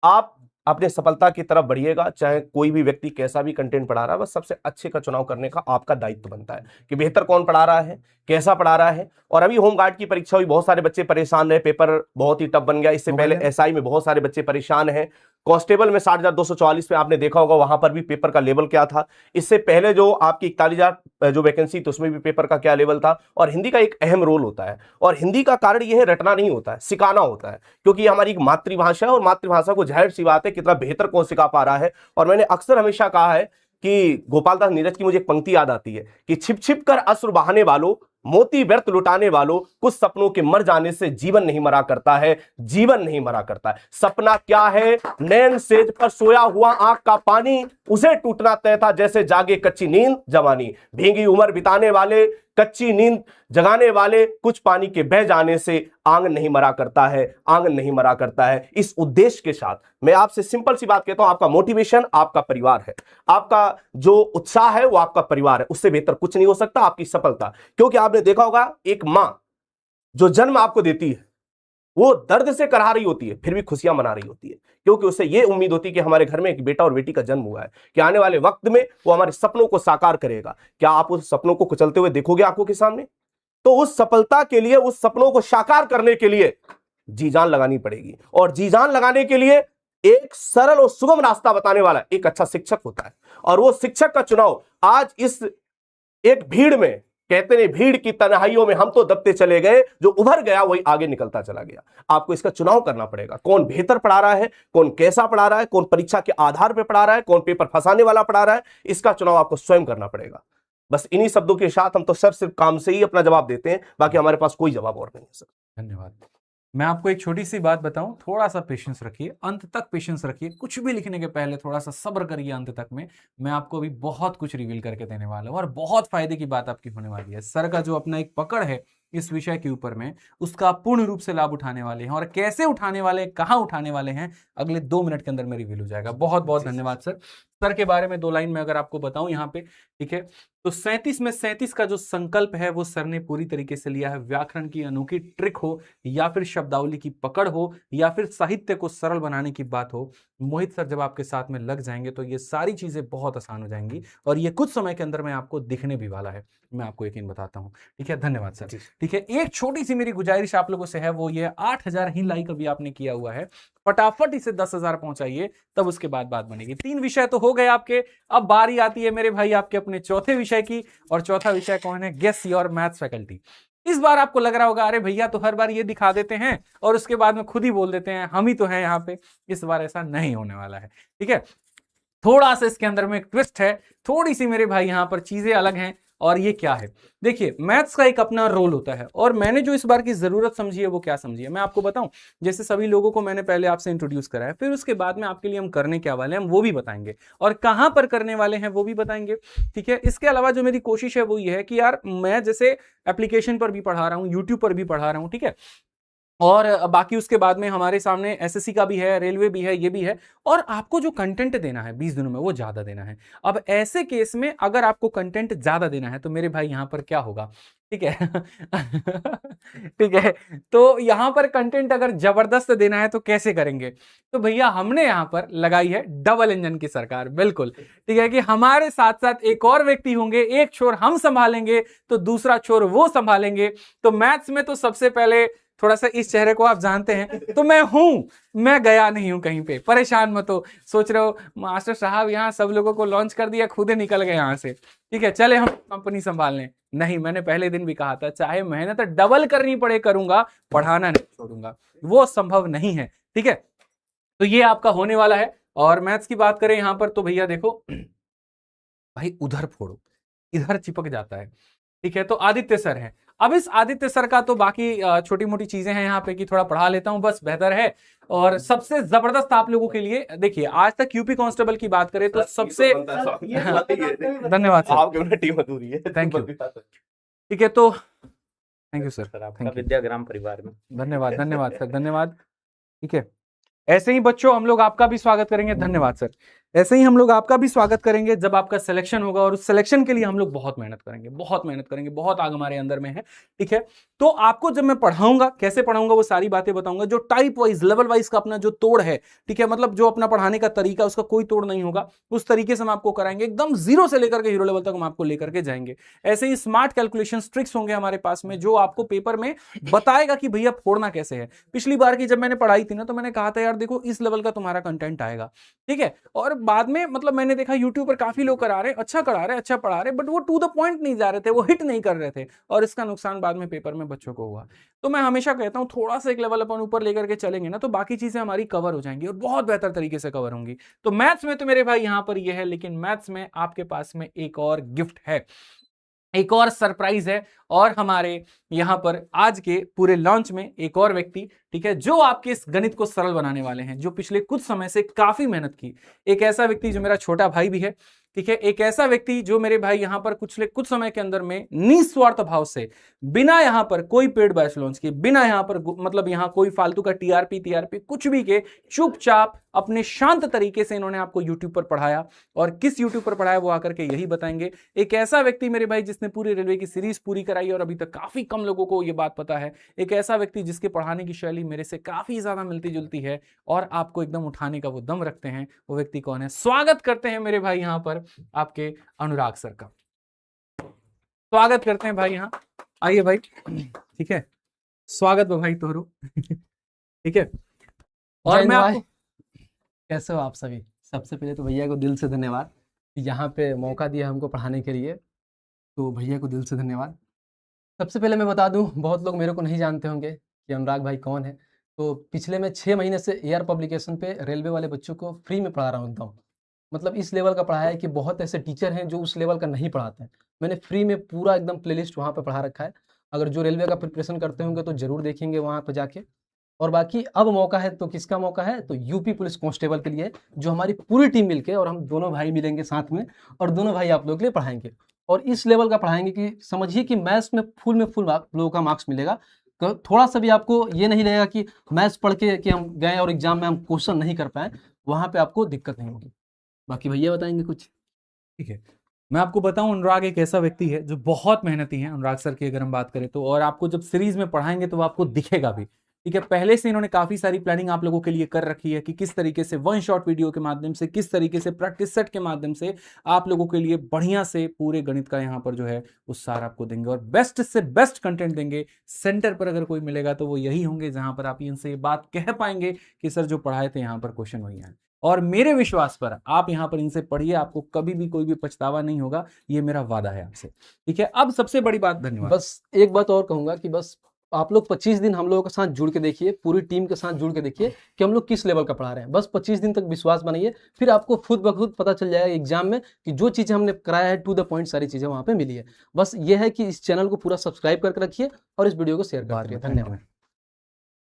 आप अपने सफलता की तरफ बढ़िएगा। चाहे कोई भी व्यक्ति कैसा भी कंटेंट पढ़ा रहा है, बस सबसे अच्छे का चुनाव करने का आपका दायित्व बनता है कि बेहतर कौन पढ़ा रहा है, कैसा पढ़ा रहा है। और अभी होमगार्ड की परीक्षा हुई, बहुत सारे बच्चे परेशान रहे, पेपर बहुत ही टफ बन गया। इससे पहले एसआई में बहुत सारे बच्चे परेशान हैं। कांस्टेबल में 60,244 पे आपने देखा होगा, वहां पर भी पेपर का लेवल क्या था। इससे पहले जो आपकी 41,000 जो वैकेंसी थी उसमें भी पेपर का क्या लेवल था। और हिंदी का एक अहम रोल होता है, और हिंदी का कारण यह है रटना नहीं होता है, सिखाना होता है, क्योंकि हमारी एक मातृभाषा है और मातृभाषा को जाहिर सी बात है कितना बेहतर कौन सिखा पा रहा है। और मैंने अक्सर हमेशा कहा है कि गोपाल दास नीरज की मुझे एक पंक्ति याद आती है कि छिप छिप कर अश्रु बहाने वालों, मोती व्यर्थ लुटाने वालों, कुछ सपनों के मर जाने से जीवन नहीं मरा करता है, जीवन नहीं मरा करता है। सपना क्या है? नैन सेज पर सोया हुआ आंख का पानी, उसे टूटना तय था जैसे जागे कच्ची नींद जवानी। भीगी उम्र बिताने वाले, कच्ची नींद जगाने वाले, कुछ पानी के बह जाने से आंगन नहीं मरा करता है, आंगन नहीं मरा करता है। इस उद्देश्य के साथ मैं आपसे सिंपल सी बात कहता हूं, आपका मोटिवेशन आपका परिवार है, आपका जो उत्साह है वो आपका परिवार है, उससे बेहतर कुछ नहीं हो सकता आपकी सफलता। क्योंकि आपने देखा होगा एक मां जो जन्म आपको देती है वो दर्द से करहा रही होती है, फिर भी खुशियां मना रही होती है, क्योंकि उसे ये उम्मीद होती है कि हमारे घर में एक बेटा और बेटी का जन्म हुआ है, कि आने वाले वक्त में वो हमारे सपनों को साकार करेगा। क्या आप उस सपनों को कुचलते हुए देखोगे आंखों के सामने? तो उस सफलता के लिए, उस सपनों को साकार करने के लिए जी जान लगानी पड़ेगी। और जी जान लगाने के लिए एक सरल और सुगम रास्ता बताने वाला एक अच्छा शिक्षक होता है। और वो शिक्षक का चुनाव आज इस एक भीड़ में, कहते नहीं भीड़ की तन्हाइयों में हम तो दबते चले गए, जो उभर गया वही आगे निकलता चला गया। आपको इसका चुनाव करना पड़ेगा, कौन बेहतर पढ़ा रहा है, कौन कैसा पढ़ा रहा है, कौन परीक्षा के आधार पर पढ़ा रहा है, कौन पेपर फंसाने वाला पढ़ा रहा है, इसका चुनाव आपको स्वयं करना पड़ेगा। बस इन्हीं शब्दों के साथ हम तो सिर्फ काम से ही अपना जवाब देते हैं, बाकी हमारे पास कोई जवाब और नहीं है सर। धन्यवाद। मैं आपको एक छोटी सी बात बताऊं, थोड़ा सा पेशेंस रखिए, अंत तक पेशेंस रखिए, कुछ भी लिखने के पहले थोड़ा सा सब्र करिए अंत तक में। मैं आपको अभी बहुत कुछ रिवील करके देने वाला हूं और बहुत फायदे की बात आपकी होने वाली है। सर का जो अपना एक पकड़ है इस विषय के ऊपर में, उसका आप पूर्ण रूप से लाभ उठाने वाले हैं, और कैसे उठाने वाले हैं, कहां उठाने वाले हैं, अगले 2 मिनट के अंदर में रिवील हो जाएगा। बहुत बहुत धन्यवाद सर। सर के बारे में 2 लाइन में अगर आपको बताऊं यहाँ पे, ठीक है, तो 37 में 37 का जो संकल्प है वो सर ने पूरी तरीके से लिया है। व्याकरण की अनोखी ट्रिक हो, या फिर शब्दावली की पकड़ हो, या फिर साहित्य को सरल बनाने की बात हो, मोहित सर जब आपके साथ में लग जाएंगे तो ये सारी चीजें बहुत आसान हो जाएंगी, और ये कुछ समय के अंदर में आपको दिखने भी वाला है, मैं आपको यकीन बताता हूँ। ठीक है, धन्यवाद सर। ठीक है, एक छोटी सी मेरी गुजारिश आप लोगों से है, वो ये 8,000 ही लाइक अभी आपने किया हुआ है, फटाफट इसे 10,000 पहुंचाइए, तब उसके बाद बात बनेगी। 3 विषय तो हो गए आपके, अब बारी आती है मेरे भाई आपके अपने चौथे विषय की, और चौथा विषय कौन है? Guess your maths faculty. इस बार आपको लग रहा होगा अरे भैया तो हर बार ये दिखा देते हैं और उसके बाद में खुद ही बोल देते हैं हम ही तो हैं यहाँ पे। इस बार ऐसा नहीं होने वाला है, ठीक है। थोड़ा सा इसके अंदर में एक ट्विस्ट है, थोड़ी सी मेरे भाई यहाँ पर चीजें अलग हैं। और ये क्या है? देखिए, मैथ्स का एक अपना रोल होता है, और मैंने जो इस बार की जरूरत समझी है वो क्या समझी है मैं आपको बताऊं। जैसे सभी लोगों को मैंने पहले आपसे इंट्रोड्यूस करा है, फिर उसके बाद में आपके लिए हम करने क्या वाले हैं हम वो भी बताएंगे, और कहां पर करने वाले हैं वो भी बताएंगे, ठीक है। इसके अलावा जो मेरी कोशिश है वो ये है कि यार मैं जैसे एप्लीकेशन पर भी पढ़ा रहा हूँ, यूट्यूब पर भी पढ़ा रहा हूँ, ठीक है, और बाकी उसके बाद में हमारे सामने एसएससी का भी है, रेलवे भी है, ये भी है, और आपको जो कंटेंट देना है 20 दिनों में वो ज्यादा देना है। अब ऐसे केस में अगर आपको कंटेंट ज्यादा देना है तो मेरे भाई यहाँ पर क्या होगा, ठीक है ठीक है, तो यहाँ पर कंटेंट अगर जबरदस्त देना है तो कैसे करेंगे? तो भैया हमने यहाँ पर लगाई है डबल इंजन की सरकार, बिल्कुल, ठीक है, कि हमारे साथ साथ एक और व्यक्ति होंगे, एक छोर हम संभालेंगे तो दूसरा छोर वो संभालेंगे। तो मैथ्स में तो सबसे पहले थोड़ा सा इस चेहरे को आप जानते हैं, तो मैं हूं, मैं गया नहीं हूं कहीं पे, परेशान मत हो। सोच रहे हो मास्टर साहब यहाँ सब लोगों को लॉन्च कर दिया, खुद ही निकल गए यहाँ से, ठीक है, चले हम कंपनी संभाल लें। नहीं, मैंने पहले दिन भी कहा था चाहे मेहनत डबल करनी पड़े करूंगा, पढ़ाना नहीं छोड़ूंगा, वो संभव नहीं है, ठीक है। तो ये आपका होने वाला है। और मैथ्स की बात करें यहाँ पर तो भैया देखो भाई, उधर फोड़ो इधर चिपक जाता है, ठीक है। तो आदित्य सर है, अब इस आदित्य सर का तो बाकी छोटी मोटी चीजें हैं यहाँ पे कि थोड़ा पढ़ा लेता हूं, बस बेहतर है। और सबसे जबरदस्त आप लोगों के लिए, देखिए आज तक यूपी कांस्टेबल की बात करें तो सबसे धन्यवाद सर, टीम अधूरी है, थैंक यू, ठीक है। तो थैंक यू सर, आपका विद्याग्राम परिवार में धन्यवाद, धन्यवाद सर, धन्यवाद, ठीक है। ऐसे ही बच्चों हम लोग आपका भी स्वागत करेंगे, धन्यवाद सर। ऐसे ही हम लोग आपका भी स्वागत करेंगे जब आपका सिलेक्शन होगा, और उस सिलेक्शन के लिए हम लोग बहुत मेहनत करेंगे, बहुत मेहनत करेंगे, बहुत आग हमारे अंदर में है, ठीक है। तो आपको जब मैं पढ़ाऊंगा, कैसे पढ़ाऊंगा वो सारी बातें बताऊंगा, जो टाइप वाइज लेवल वाइज का अपना जो तोड़ है, ठीक है, मतलब जो अपना पढ़ाने का तरीका उसका कोई तोड़ नहीं होगा, उस तरीके से हम आपको कराएंगे, एकदम जीरो से लेकर के हीरो लेवल तक हम आपको लेकर के जाएंगे। ऐसे ही स्मार्ट कैलकुलेशन ट्रिक्स होंगे हमारे पास में, जो आपको पेपर में बताएगा कि भैया फोड़ना कैसे है। पिछली बार की जब मैंने पढ़ाई थी ना, तो मैंने कहा था यार देखो इस लेवल का तुम्हारा कंटेंट आएगा, ठीक है। और बाद में मतलब मैंने देखा यूट्यूब पर काफी लोग करा रहे, अच्छा करा रहे, अच्छा पढ़ा रहे, बट वो टू द पॉइंट नहीं जा रहे थे, वो हिट नहीं कर रहे थे, और इसका नुकसान बाद में पेपर में बच्चों को हुआ। तो मैं हमेशा कहता हूं थोड़ा सा एक लेवल अपन ऊपर लेकर के चलेंगे ना, तो बाकी चीजें हमारी कवर हो जाएंगी और बहुत बेहतर तरीके से कवर होंगी। तो मैथ्स में तो मेरे भाई यहां पर ये है, लेकिन मैथ्स में आपके पास में एक और गिफ्ट है, एक और सरप्राइज है, और हमारे यहां पर आज के पूरे लॉन्च में एक और व्यक्ति, ठीक है, जो आपके इस गणित को सरल बनाने वाले हैं, जो पिछले कुछ समय से काफी मेहनत की, एक ऐसा व्यक्ति जो मेरा छोटा भाई भी है, ठीक है, एक ऐसा व्यक्ति जो मेरे भाई यहां पर कुछ समय के अंदर में निस्वार्थ भाव से, बिना यहां पर कोई पेड बैच लॉन्च के, बिना यहां पर मतलब यहां कोई फालतू का टीआरपी कुछ भी के, चुपचाप अपने शांत तरीके से इन्होंने आपको यूट्यूब पर पढ़ाया। और किस यूट्यूब पर पढ़ाया वो आकर के यही बताएंगे। एक ऐसा व्यक्ति मेरे भाई जिसने पूरी रेलवे की सीरीज पूरी कराई और अभी तक काफी कम लोगों को ये बात पता है। एक ऐसा व्यक्ति जिसके पढ़ाने की शैली मेरे से काफी ज्यादा मिलती जुलती है और आपको एकदम उठाने का वो दम रखते हैं। वो व्यक्ति कौन है? स्वागत करते हैं मेरे भाई यहां पर आपके अनुराग सर का, स्वागत करते हैं भाई यहाँ। आइए भाई, ठीक है, स्वागत भाई तोरो ठीक है। और मैं आपको, कैसे हो आप सभी? सबसे पहले तो भैया को दिल से धन्यवाद कि यहाँ पे मौका दिया हमको पढ़ाने के लिए, तो भैया को दिल से धन्यवाद। सबसे पहले मैं बता दूं, बहुत लोग मेरे को नहीं जानते होंगे कि अनुराग भाई कौन है। तो पिछले मैं 6 महीने से एयर पब्लिकेशन पे रेलवे वाले बच्चों को फ्री में पढ़ा रहा हूँ। मतलब इस लेवल का पढ़ाया है कि बहुत ऐसे टीचर हैं जो उस लेवल का नहीं पढ़ाते हैं। मैंने फ्री में पूरा एकदम प्लेलिस्ट वहाँ पे पढ़ा रखा है। अगर जो रेलवे का प्रिपरेशन करते होंगे तो जरूर देखेंगे वहाँ पे जाके। और बाकी अब मौका है तो किसका मौका है? तो यूपी पुलिस कांस्टेबल के लिए, जो हमारी पूरी टीम मिलके, और हम दोनों भाई मिलेंगे साथ में, और दोनों भाई आप लोगों के लिए पढ़ाएंगे। और इस लेवल का पढ़ाएंगे कि समझिए कि मैथ्स में फुल लोगों का मार्क्स मिलेगा। थोड़ा सा भी आपको ये नहीं लगेगा कि मैथ्स पढ़ के कि हम गए और एग्जाम में हम क्वेश्चन नहीं कर पाए, वहाँ पे आपको दिक्कत नहीं होगी। बाकी भैया बताएंगे कुछ। ठीक है, मैं आपको बताऊं, अनुराग एक ऐसा व्यक्ति है जो बहुत मेहनती है। अनुराग सर की अगर हम बात करें तो, और आपको जब सीरीज में पढ़ाएंगे तो आपको दिखेगा भी। ठीक है, पहले से इन्होंने काफी सारी प्लानिंग आप लोगों के लिए कर रखी है कि किस तरीके से वन शॉट वीडियो के माध्यम से, किस तरीके से प्रैक्टिस सेट के माध्यम से आप लोगों के लिए बढ़िया से पूरे गणित का यहाँ पर जो है वो सार आपको देंगे और बेस्ट से बेस्ट कंटेंट देंगे। सेंटर पर अगर कोई मिलेगा तो वो यही होंगे जहां पर आप इनसे ये बात कह पाएंगे कि सर जो पढ़ाए थे यहाँ पर क्वेश्चन वही आए। और मेरे विश्वास पर आप यहाँ पर इनसे पढ़िए, आपको कभी भी कोई भी पछतावा नहीं होगा, ये मेरा वादा है आपसे। ठीक है, अब सबसे बड़ी बात, धन्यवाद। बस एक बात और कहूंगा कि बस आप लोग 25 दिन हम लोगों के साथ जुड़ के देखिए, पूरी टीम के साथ जुड़ के देखिए कि हम लोग किस लेवल का पढ़ा रहे हैं। बस 25 दिन तक विश्वास बनाइए, फिर आपको खुद ब खुद पता चल जाएगा एग्जाम में कि जो चीज़ें हमने कराया है टू द पॉइंट सारी चीज़ें वहाँ पे मिली है। बस ये है कि इस चैनल को पूरा सब्सक्राइब करके रखिए और इस वीडियो को शेयर करते रहिए। धन्यवाद,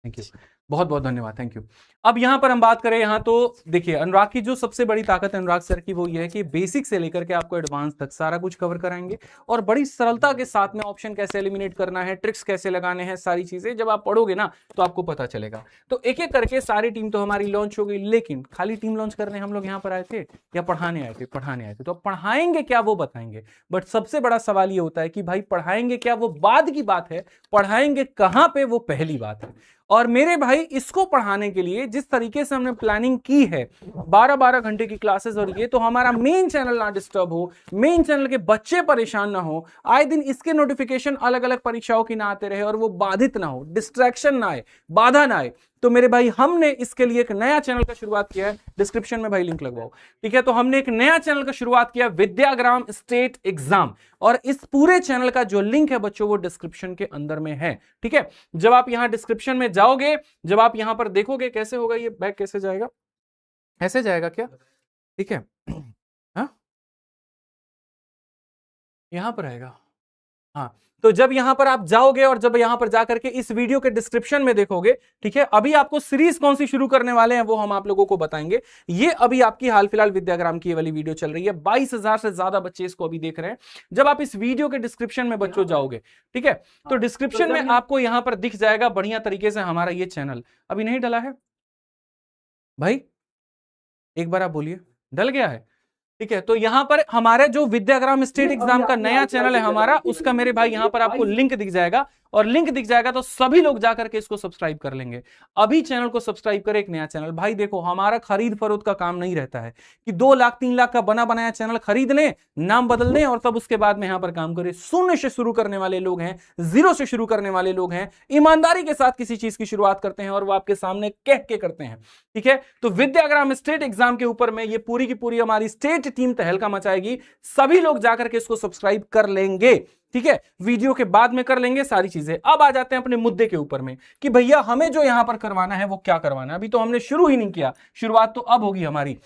थैंक यू, बहुत बहुत धन्यवाद, थैंक यू। अब यहां पर हम बात करें यहाँ तो देखिए, अनुराग की जो सबसे बड़ी ताकत है अनुराग सर की वो ये है कि बेसिक से लेकर के आपको एडवांस तक सारा कुछ कवर कराएंगे और बड़ी सरलता के साथ में ऑप्शन कैसे एलिमिनेट करना है, ट्रिक्स कैसे लगाने हैं, सारी चीजें जब आप पढ़ोगे ना तो आपको पता चलेगा। तो एक एक करके सारी टीम तो हमारी लॉन्च हो गई, लेकिन खाली टीम लॉन्च करने हम लोग यहाँ पर आए थे या पढ़ाने आए थे? पढ़ाने आए थे। तो पढ़ाएंगे क्या वो बताएंगे, बट सबसे बड़ा सवाल ये होता है कि भाई पढ़ाएंगे क्या वो बाद की बात है, पढ़ाएंगे कहाँ पे वो पहली बात है। और मेरे भाई इसको पढ़ाने के लिए जिस तरीके से हमने प्लानिंग की है, 12-12 घंटे की क्लासेस, और ये तो हमारा मेन चैनल ना डिस्टर्ब हो, मेन चैनल के बच्चे परेशान ना हो, आए दिन इसके नोटिफिकेशन अलग अलग परीक्षाओं की ना आते रहे और वो बाधित ना हो, डिस्ट्रैक्शन ना आए, बाधा ना आए। तो मेरे भाई हमने इसके लिए एक नया चैनल का शुरुआत किया है, डिस्क्रिप्शन में भाई लिंक लगवाओ, ठीक है। तो हमने एक नया चैनल का शुरुआत किया, विद्याग्राम स्टेट एग्जाम, और इस पूरे चैनल का जो लिंक है बच्चों वो डिस्क्रिप्शन के अंदर में है, ठीक है। जब आप यहां डिस्क्रिप्शन में जाओगे, जब आप यहां पर देखोगे कैसे होगा ये बैक, कैसे जाएगा, ऐसे जाएगा क्या, ठीक है, हाँ यहां पर आएगा, हाँ। तो जब यहां पर आप जाओगे और जब यहां पर जाकर के इस वीडियो के डिस्क्रिप्शन में देखोगे, ठीक है, अभी आपको सीरीज कौन सी शुरू करने वाले हैं वो हम आप लोगों को बताएंगे। ये अभी आपकी हाल फिलहाल विद्याग्राम की ये वाली वीडियो चल रही है, 22,000 से ज्यादा बच्चे इसको अभी देख रहे हैं। जब आप इस वीडियो के डिस्क्रिप्शन में बच्चों जाओगे, ठीक है, तो डिस्क्रिप्शन में आपको यहां पर दिख जाएगा बढ़िया तरीके से हमारा ये चैनल। अभी नहीं डला है भाई, एक बार आप बोलिए, डल गया है। ठीक है, तो यहां पर हमारे जो विद्याग्राम स्टेट एग्जाम का नया चैनल है हमारा, उसका मेरे भाई यहां पर आपको लिंक दिख जाएगा, और लिंक दिख जाएगा तो सभी लोग जाकर के इसको सब्सक्राइब कर लेंगे। अभी चैनल को सब्सक्राइब करें, एक नया चैनल। भाई देखो, हमारा खरीद फरोख्त का काम नहीं रहता है कि 2 लाख 3 लाख का बना बनाया चैनल खरीद लें, नाम बदल दें और तब उसके बाद में यहां पर काम करें। शून्य से शुरू करने वाले लोग हैं, 0 से शुरू करने वाले लोग हैं, ईमानदारी के साथ किसी चीज की शुरुआत करते हैं और वो आपके सामने कह के करते हैं। ठीक है, तो विद्याग्राम स्टेट एग्जाम के ऊपर में ये पूरी की पूरी हमारी स्टेट टीम तहलका मचाएगी। सभी लोग जाकर के इसको सब्सक्राइब कर लेंगे। ठीक है, वीडियो के बाद में कर लेंगे सारी चीजें। अब आ जाते हैं अपने मुद्दे के ऊपर में कि भैया हमें जो यहां पर करवाना है वो क्या करवाना है। अभी तो हमने शुरू ही नहीं किया, शुरुआत तो अब होगी हमारी।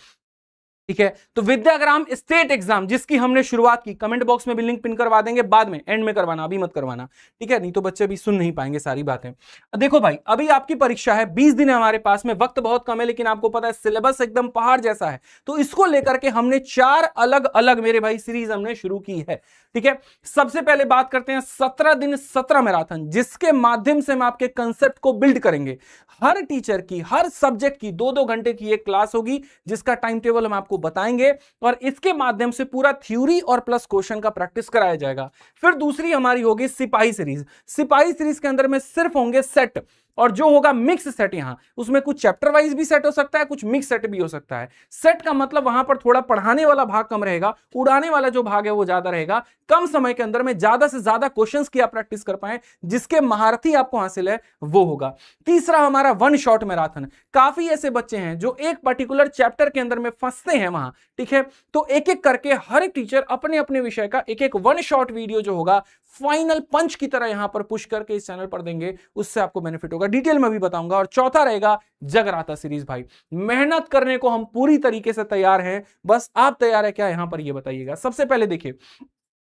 ठीक है, तो विद्याग्राम स्टेट एग्जाम जिसकी हमने शुरुआत की, कमेंट बॉक्स में भी लिंक पिन करवा देंगे, बाद में एंड में करवाना, अभी मत करवाना। ठीक है, नहीं तो बच्चे भी सुन नहीं पाएंगे सारी बातें। देखो भाई, अभी आपकी परीक्षा है, 20 दिन है हमारे पास में, वक्त बहुत कम है, लेकिन आपको पता है सिलेबस एकदम पहाड़ जैसा है। तो इसको लेकर के हमने 4 अलग अलग मेरे भाई सीरीज हमने शुरू की है। ठीक है, सबसे पहले बात करते हैं 17 दिन 17 मैराथन, जिसके माध्यम से हम आपके कंसेप्ट को बिल्ड करेंगे। हर टीचर की, हर सब्जेक्ट की 2-2 घंटे की एक क्लास होगी, जिसका टाइम टेबल हम आपको बताएंगे और इसके माध्यम से पूरा थ्योरी और प्लस क्वेश्चन का प्रैक्टिस कराया जाएगा। फिर दूसरी हमारी होगी सिपाही सीरीज। सिपाही सीरीज के अंदर में सिर्फ होंगे सेट, और जो होगा मिक्स सेट। यहां उसमें कुछ चैप्टर वाइज भी सेट हो सकता है, कुछ मिक्स सेट भी हो सकता है। सेट का मतलब वहां पर थोड़ा पढ़ाने वाला भाग कम रहेगा, उड़ाने वाला जो भाग है वो ज्यादा रहेगा। कम समय के अंदर में ज्यादा से ज्यादा क्वेश्चंस की आप प्रैक्टिस कर पाए, जिसके महारथी आपको हासिल है वो होगा। तीसरा हमारा 1 शॉट मैराथन। काफी ऐसे बच्चे हैं जो एक पर्टिकुलर चैप्टर के अंदर में फंसते हैं वहां। ठीक है, तो एक एक करके हर एक टीचर अपने अपने विषय का एक एक 1 शॉट वीडियो जो होगा फाइनल पंच की तरह यहां पर पुश करके इस चैनल पर देंगे, उससे आपको बेनिफिट होगा, डिटेल में भी बताऊंगा। और चौथा रहेगा जगराता सीरीज। भाई मेहनत करने को हम पूरी तरीके से तैयार हैं, बस आप तैयार है क्या यहां पर ये बताइएगा। सबसे पहले देखिए,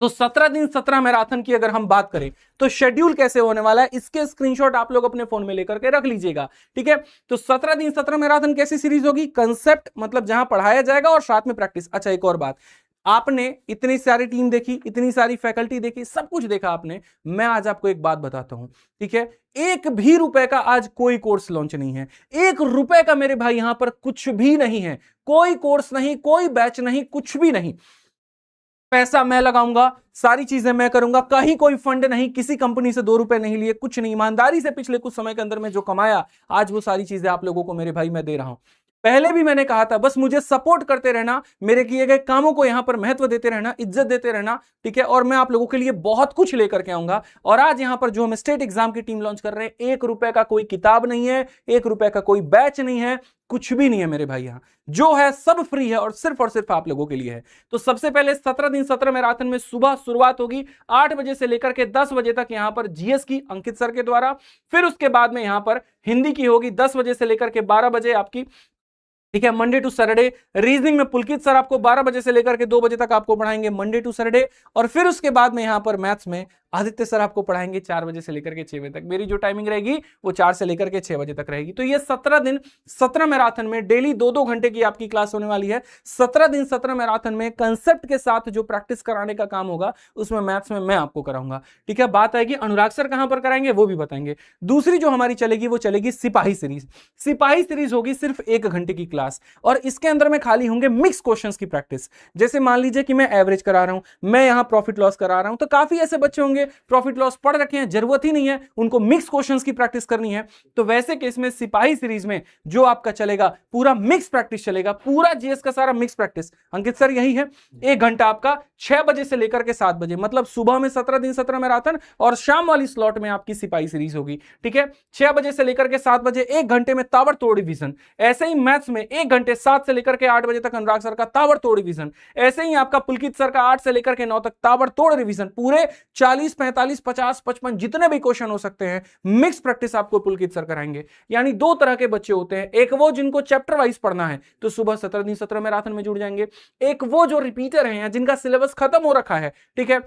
तो 17 दिन 17 मैराथन की अगर हम बात करें तो शेड्यूल कैसे होने वाला है, इसके स्क्रीनशॉट आप लोग अपने फोन में लेकर के रख लीजिएगा। ठीक है, तो 17 दिन 17 मैराथन कैसी सीरीज होगी, कंसेप्ट मतलब जहां पढ़ाया जाएगा और साथ में प्रैक्टिस। अच्छा, एक और बात, आपने इतनी सारी टीम देखी, इतनी सारी फैकल्टी देखी, सब कुछ देखा आपने। मैं आज आपको एक बात बताता हूं। ठीक है, 1 भी रुपए का आज कोई कोर्स लॉन्च नहीं है। 1 रुपए का मेरे भाई यहां पर कुछ भी नहीं है, कोई कोर्स नहीं, कोई बैच नहीं, कुछ भी नहीं। पैसा मैं लगाऊंगा, सारी चीजें मैं करूंगा, कहीं कोई फंड नहीं, किसी कंपनी से 2 रुपए नहीं लिए, कुछ नहीं। ईमानदारी से पिछले कुछ समय के अंदर में जो कमाया, आज वो सारी चीजें आप लोगों को मेरे भाई मैं दे रहा हूं। पहले भी मैंने कहा था, बस मुझे सपोर्ट करते रहना, मेरे किए गए कामों को यहां पर महत्व देते रहना, इज्जत देते रहना। ठीक है, और मैं आप लोगों के लिए बहुत कुछ लेकर के आऊंगा। और आज यहां पर जो हम स्टेट एग्जाम की टीम लॉन्च कर रहे हैं, 1 रुपए का कोई किताब नहीं है, 1 रुपए का कोई बैच नहीं है, कुछ भी नहीं है मेरे भाई। यहां जो है सब फ्री है और सिर्फ आप लोगों के लिए है। तो सबसे पहले 17 दिन 17 मैराथन में सुबह शुरुआत होगी 8 बजे से लेकर के 10 बजे तक, यहां पर जीएस की अंकित सर के द्वारा। फिर उसके बाद में यहां पर हिंदी की होगी 10 बजे से लेकर के 12 बजे आपकी। ठीक है, मंडे टू सैटरडे। रीजनिंग में पुलकित सर आपको 12 बजे से लेकर के 2 बजे तक आपको पढ़ाएंगे, मंडे टू सैटरडे। और फिर उसके बाद में यहां पर मैथ्स में आदित्य सर आपको पढ़ाएंगे 4 बजे से लेकर के 6 बजे तक। मेरी जो टाइमिंग रहेगी वो 4 से लेकर के 6 बजे तक रहेगी। तो ये 17 दिन 17 मैराथन में डेली 2-2 घंटे की आपकी क्लास होने वाली है। 17 दिन 17 मैराथन में कंसेप्ट के साथ जो प्रैक्टिस कराने का काम होगा, उसमें मैथ्स में मैं आपको कराऊंगा। ठीक है, बात आएगी अनुराग सर कहां पर कराएंगे वो भी बताएंगे। दूसरी जो हमारी चलेगी वो चलेगी सिपाही सीरीज। सिपाही सीरीज होगी सिर्फ 1 घंटे की क्लास, और इसके अंदर में खाली होंगे मिक्स क्वेश्चंस की प्रैक्टिस। जैसे मान लीजिए कि मैं एवरेज करा रहा हूं, मैं यहां प्रॉफिट लॉस करा रहा हूं, तो काफी ऐसे बच्चे होंगे प्रॉफिट लॉस पढ़ रखे हैं, जरूरत ही नहीं है, उनको मिक्स क्वेश्चंस की प्रैक्टिस करनी है। तो वैसे केस में सिपाही सीरीज में जो आपका चलेगा पूरा मिक्स प्रैक्टिस चलेगा, पूरा जीएस का सारा मिक्स प्रैक्टिस। अंकित सर यही है, 1 घंटा आपका 6 बजे से लेकर के 7 बजे, मतलब सुबह में 17 दिन 17 मैराथन और शाम वाली स्लॉट में आपकी सिपाही सीरीज होगी। ठीक है, 6 बजे से लेकर के 7 बजे 1 घंटे में ताबड़तोड़ रिवीजन। ऐसे ही मैथ्स में 1 घंटे 7 से लेकर के 8 बजे तक अनुराग सर का ताबड़तोड़ रिवीजन। ऐसे ही आपका पुलकित सर का 8 से लेकर के 9 तक ताबड़तोड़ रिवीजन। पूरे 40 45 50 55 जितने भी क्वेश्चन हो सकते हैं, मिक्स प्रैक्टिस आपको पुलकित सर कराएंगे। यानी 2 तरह के बच्चे होते हैं, एक वो जिनको चैप्टर वाइज पढ़ना है तो सुबह 17 दिन 17 मैराथन में जुड़ जाएंगे, एक वो जो रिपीटर हैं जिनका सिलेबस खत्म हो रखा है। ठीक है,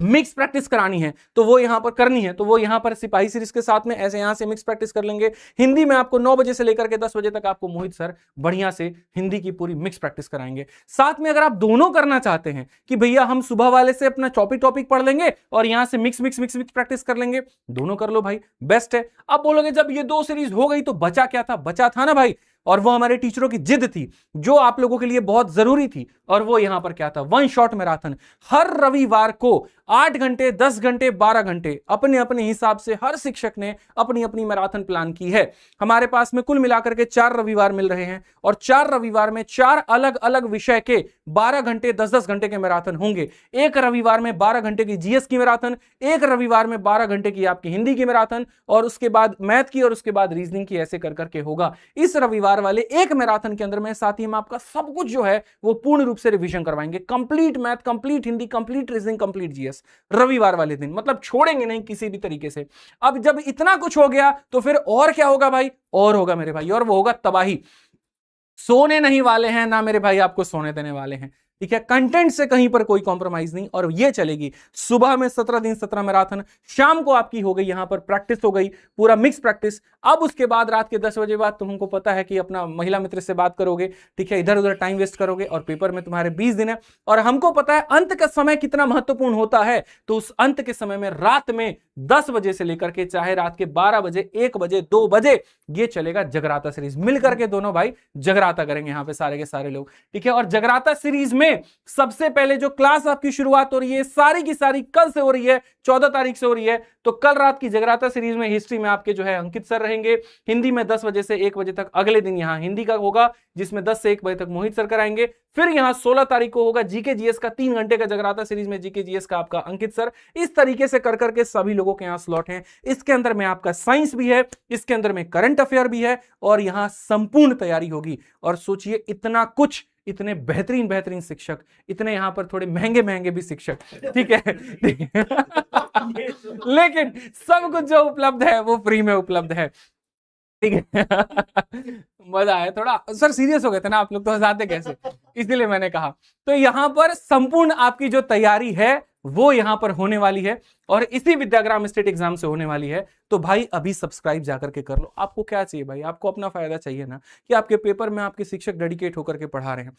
मिक्स प्रैक्टिस करानी है तो वो यहां पर करनी है, तो वो यहां पर सिपाही सीरीज के साथ में ऐसे यहां से मिक्स प्रैक्टिस कर लेंगे। हिंदी में आपको 9 बजे से लेकर के 10 बजे तक आपको मोहित सर बढ़िया से हिंदी की पूरी मिक्स प्रैक्टिस कराएंगे। साथ में अगर आप दोनों करना चाहते हैं कि भैया हम सुबह वाले से अपना टॉपिक पढ़ लेंगे और यहां से मिक्स प्रैक्टिस कर लेंगे, दोनों कर लो भाई, बेस्ट है। अब बोलोगे जब ये 2 सीरीज हो गई तो बचा क्या था? बचा था ना भाई और वो हमारे टीचरों की जिद थी जो आप लोगों के लिए बहुत जरूरी थी। और वो यहां पर क्या था, वन शॉट मैराथन। हर रविवार को 8 घंटे, 10 घंटे, 12 घंटे अपने अपने हिसाब से हर शिक्षक ने अपनी अपनी मैराथन प्लान की है। हमारे पास में कुल मिलाकर के 4 रविवार मिल रहे हैं और 4 रविवार में 4 अलग अलग विषय के 12 घंटे, 10-10 घंटे के मैराथन होंगे। एक रविवार में 12 घंटे की जीएस की मैराथन, एक रविवार में 12 घंटे की आपकी हिंदी की मैराथन, और उसके बाद मैथ की, और उसके बाद रीजनिंग की, ऐसे कर करके होगा। इस रविवार वाले एक मैराथन के अंदर में साथ ही हम आपका सब कुछ जो है वो पूर्ण रूप से रिवीजन करवाएंगे। Complete math, complete Hindi, complete reasoning, complete GS रविवार वाले दिन, मतलब छोड़ेंगे नहीं किसी भी तरीके से। अब जब इतना कुछ हो गया तो फिर और क्या होगा भाई, और होगा मेरे भाई, और वो होगा तबाही। सोने नहीं वाले हैं ना मेरे भाई, आपको सोने देने वाले हैं, ठीक है। कंटेंट से कहीं पर कोई कॉम्प्रोमाइज नहीं, और ये चलेगी। सुबह में 17 दिन 17 मैराथन, शाम को आपकी हो गई यहां पर प्रैक्टिस, हो गई पूरा मिक्स प्रैक्टिस। अब उसके बाद रात के 10 बजे बाद तुमको पता है कि अपना महिला मित्र से बात करोगे, ठीक है, इधर उधर टाइम वेस्ट करोगे, और पेपर में तुम्हारे 20 दिन है। और हमको पता है अंत का समय कितना महत्वपूर्ण होता है, तो उस अंत के समय में रात में 10 बजे से लेकर के चाहे रात के 12 बजे, 1 बजे, 2 बजे ये चलेगा जगराता सीरीज। मिलकर के दोनों भाई जगराता करेंगे यहाँ पे सारे के सारे लोग, ठीक है। और जगराता सीरीज में सबसे पहले जो क्लास आपकी शुरुआत हो रही है सारी की सारी कल से हो रही है, 14 तारीख से हो रही है। तो कल रात की जगराता सीरीज में हिस्ट्री में आपके जो है अंकित सर रहेंगे, हिंदी में 10 बजे से 1 बजे तक अगले दिन यहाँ हिंदी का होगा, जिसमें 10 से 1 बजे तक मोहित सर कराएंगे। फिर यहाँ 16 तारीख को होगा जीके जीएस का 3 घंटे का जगराता सीरीज में जीके जीएस का आपका अंकित सर। इस तरीके से कर करके सभी लोगों के यहाँ स्लॉट हैं। इसके अंदर में आपका साइंस भी है, इसके अंदर में करंट अफेयर भी है, और यहाँ संपूर्ण तैयारी होगी। और सोचिए इतना कुछ, इतने बेहतरीन बेहतरीन शिक्षक, इतने यहां पर थोड़े महंगे महंगे भी शिक्षक, ठीक है, ठीक है। लेकिन सब कुछ जो उपलब्ध है वो फ्री में उपलब्ध है, ठीक है। मजा आया थोड़ा, सर सीरियस हो गए थे ना आप लोग, तो हंसाते कैसे, इसलिए मैंने कहा। तो यहां पर संपूर्ण आपकी जो तैयारी है वो यहां पर होने वाली है, और इसी विद्याग्राम स्टेट एग्जाम से होने वाली है। तो भाई अभी सब्सक्राइब जाकर के कर लो। आपको क्या चाहिए भाई, आपको अपना फायदा चाहिए ना, कि आपके पेपर में आपके शिक्षक डेडिकेट होकर के पढ़ा रहे हैं,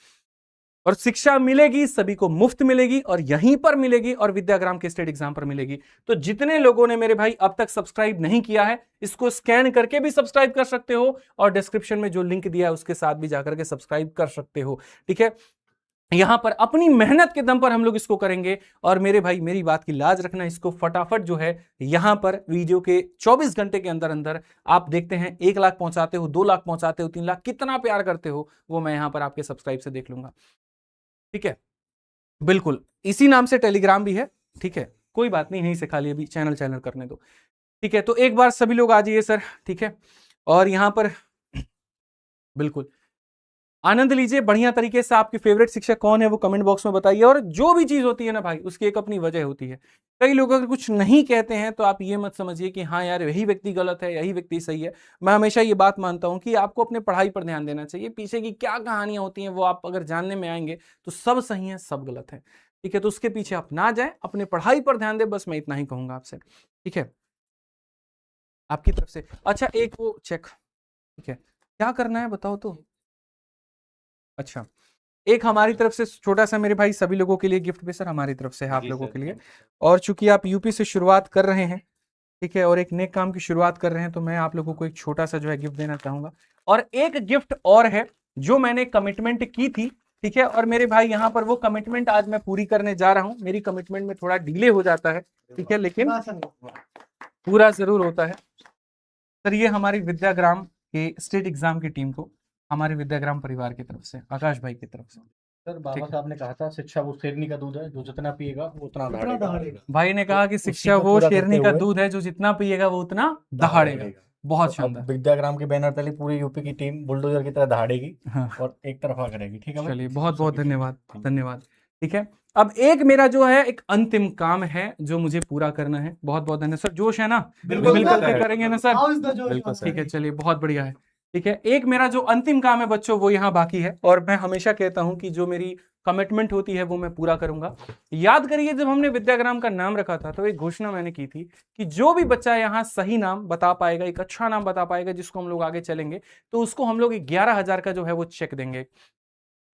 और शिक्षा मिलेगी सभी को मुफ्त मिलेगी, और यहीं पर मिलेगी, और विद्याग्राम के स्टेट एग्जाम पर मिलेगी। तो जितने लोगों ने मेरे भाई अब तक सब्सक्राइब नहीं किया है, इसको स्कैन करके भी सब्सक्राइब कर सकते हो, और डिस्क्रिप्शन में जो लिंक दिया है उसके साथ भी जाकर के सब्सक्राइब कर सकते हो, ठीक है। यहां पर अपनी मेहनत के दम पर हम लोग इसको करेंगे। और मेरे भाई मेरी बात की लाज रखना, इसको फटाफट जो है यहां पर वीडियो के 24 घंटे के अंदर अंदर आप देखते हैं 1 लाख पहुंचाते हो, 2 लाख पहुंचाते हो, 3 लाख, कितना प्यार करते हो वो मैं यहां पर आपके सब्सक्राइब से देख लूंगा, ठीक है। बिल्कुल इसी नाम से टेलीग्राम भी है, ठीक है, कोई बात नहीं, यहीं से खाली अभी चैनल करने दो, ठीक है। तो एक बार सभी लोग आ जाइए सर, ठीक है। और यहां पर बिल्कुल आनंद लीजिए बढ़िया तरीके से। आपके फेवरेट शिक्षक कौन है वो कमेंट बॉक्स में बताइए। और जो भी चीज होती है ना भाई, उसकी एक अपनी वजह होती है। कई लोग अगर कुछ नहीं कहते हैं तो आप ये मत समझिए कि हाँ यार यही व्यक्ति गलत है, यही व्यक्ति सही है। मैं हमेशा ये बात मानता हूं कि आपको अपने पढ़ाई पर ध्यान देना चाहिए। पीछे की क्या कहानियां होती हैं वो आप अगर जानने में आएंगे तो सब सही है, सब गलत है, ठीक है। तो उसके पीछे आप ना जाए, अपने पढ़ाई पर ध्यान दे, बस मैं इतना ही कहूंगा आपसे, ठीक है। आपकी तरफ से अच्छा एक वो चेक, ठीक है, क्या करना है बताओ तो। अच्छा एक हमारी तरफ से छोटा सा मेरे भाई सभी लोगों के लिए गिफ्ट भी सर हमारी तरफ से है आप लोगों के लिए। और चूंकि आप यूपी से शुरुआत कर रहे हैं, ठीक है, और एक नेक काम की शुरुआत कर रहे हैं, तो मैं आप लोगों को एक छोटा सा जो है गिफ्ट देना चाहूंगा। और एक गिफ्ट और है जो मैंने कमिटमेंट की थी, ठीक है। और मेरे भाई यहाँ पर वो कमिटमेंट आज मैं पूरी करने जा रहा हूँ। मेरी कमिटमेंट में थोड़ा डिले हो जाता है, ठीक है, लेकिन पूरा जरूर होता है सर। ये हमारी विद्याग्राम के स्टेट एग्जाम की टीम को, हमारे विद्याग्राम परिवार की तरफ से, आकाश भाई की तरफ से। सर बाबा साहब ने कहा था शिक्षा वो शेरनी का दूध है, जो जितना पिएगा वो उतना दहाड़ेगा। भाई ने कहा कि शिक्षा वो शेरनी का दूध है, जो जितना पिएगा वो उतना दहाड़ेगा। बहुत शानदार। विद्याग्राम के बैनर तले पूरी यूपी की टीम बुलडोजर की तरह दहाड़ेगी, हाँ, और एक तरफा करेगी, ठीक है। चलिए बहुत बहुत धन्यवाद, धन्यवाद, ठीक है। अब एक मेरा जो है एक अंतिम काम है जो मुझे पूरा करना है। बहुत बहुत धन्यवाद सर। जोश है ना, बिल्कुल करेंगे ना सर, बिल्कुल, ठीक है, चलिए बहुत बढ़िया है, ठीक है। एक मेरा जो अंतिम काम है बच्चों वो यहाँ बाकी है। और मैं हमेशा कहता हूं कि जो मेरी कमिटमेंट होती है वो मैं पूरा करूंगा। याद करिए जब हमने विद्याग्राम का नाम रखा था तो एक घोषणा मैंने की थी कि जो भी बच्चा यहाँ सही नाम बता पाएगा, एक अच्छा नाम बता पाएगा जिसको हम लोग आगे चलेंगे, तो उसको हम लोग 11,000 का जो है वो चेक देंगे,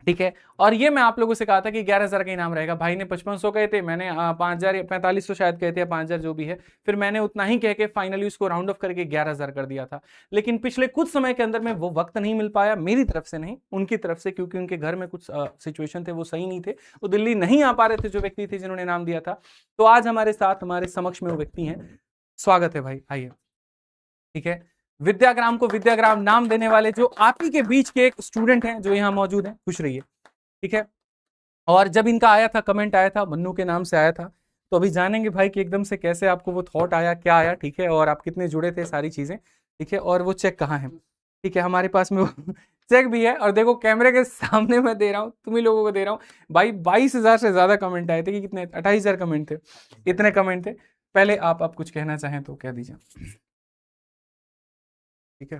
ठीक है। और ये मैं आप लोगों से कहा था कि 11,000 का इनाम रहेगा। भाई ने 5500 कहे थे, मैंने 5000 या 4500 शायद कहे थे, या 5000 जो भी है, फिर मैंने उतना ही कह के फाइनली उसको राउंड ऑफ करके 11,000 कर दिया था। लेकिन पिछले कुछ समय के अंदर में वो वक्त नहीं मिल पाया, मेरी तरफ से नहीं, उनकी तरफ से, क्योंकि उनके घर में कुछ सिचुएशन थे वो सही नहीं थे, वो दिल्ली नहीं आ पा रहे थे जो व्यक्ति थे जिन्होंने इनाम दिया था। तो आज हमारे साथ, हमारे समक्ष में वो व्यक्ति हैं। स्वागत है भाई, आइए। ठीक है, विद्याग्राम को विद्याग्राम नाम देने वाले जो आप ही के बीच के एक स्टूडेंट हैं जो यहाँ मौजूद हैं, खुश रहिए। ठीक है, और जब इनका आया था, कमेंट आया था, मन्नू के नाम से आया था, तो अभी जानेंगे भाई कि एकदम से कैसे आपको वो थॉट आया, क्या आया। ठीक है, और आप कितने जुड़े थे, सारी चीजें। ठीक है, और वो चेक कहाँ है। ठीक है, हमारे पास में वो चेक भी है, और देखो कैमरे के सामने मैं दे रहा हूँ, तुम ही लोगों को दे रहा हूँ भाई। 22,000 से ज्यादा कमेंट आए थे, कि कितने, 28,000 कमेंट थे, इतने कमेंट थे। पहले आप कुछ कहना चाहें तो कह दीजिए। ठीक है,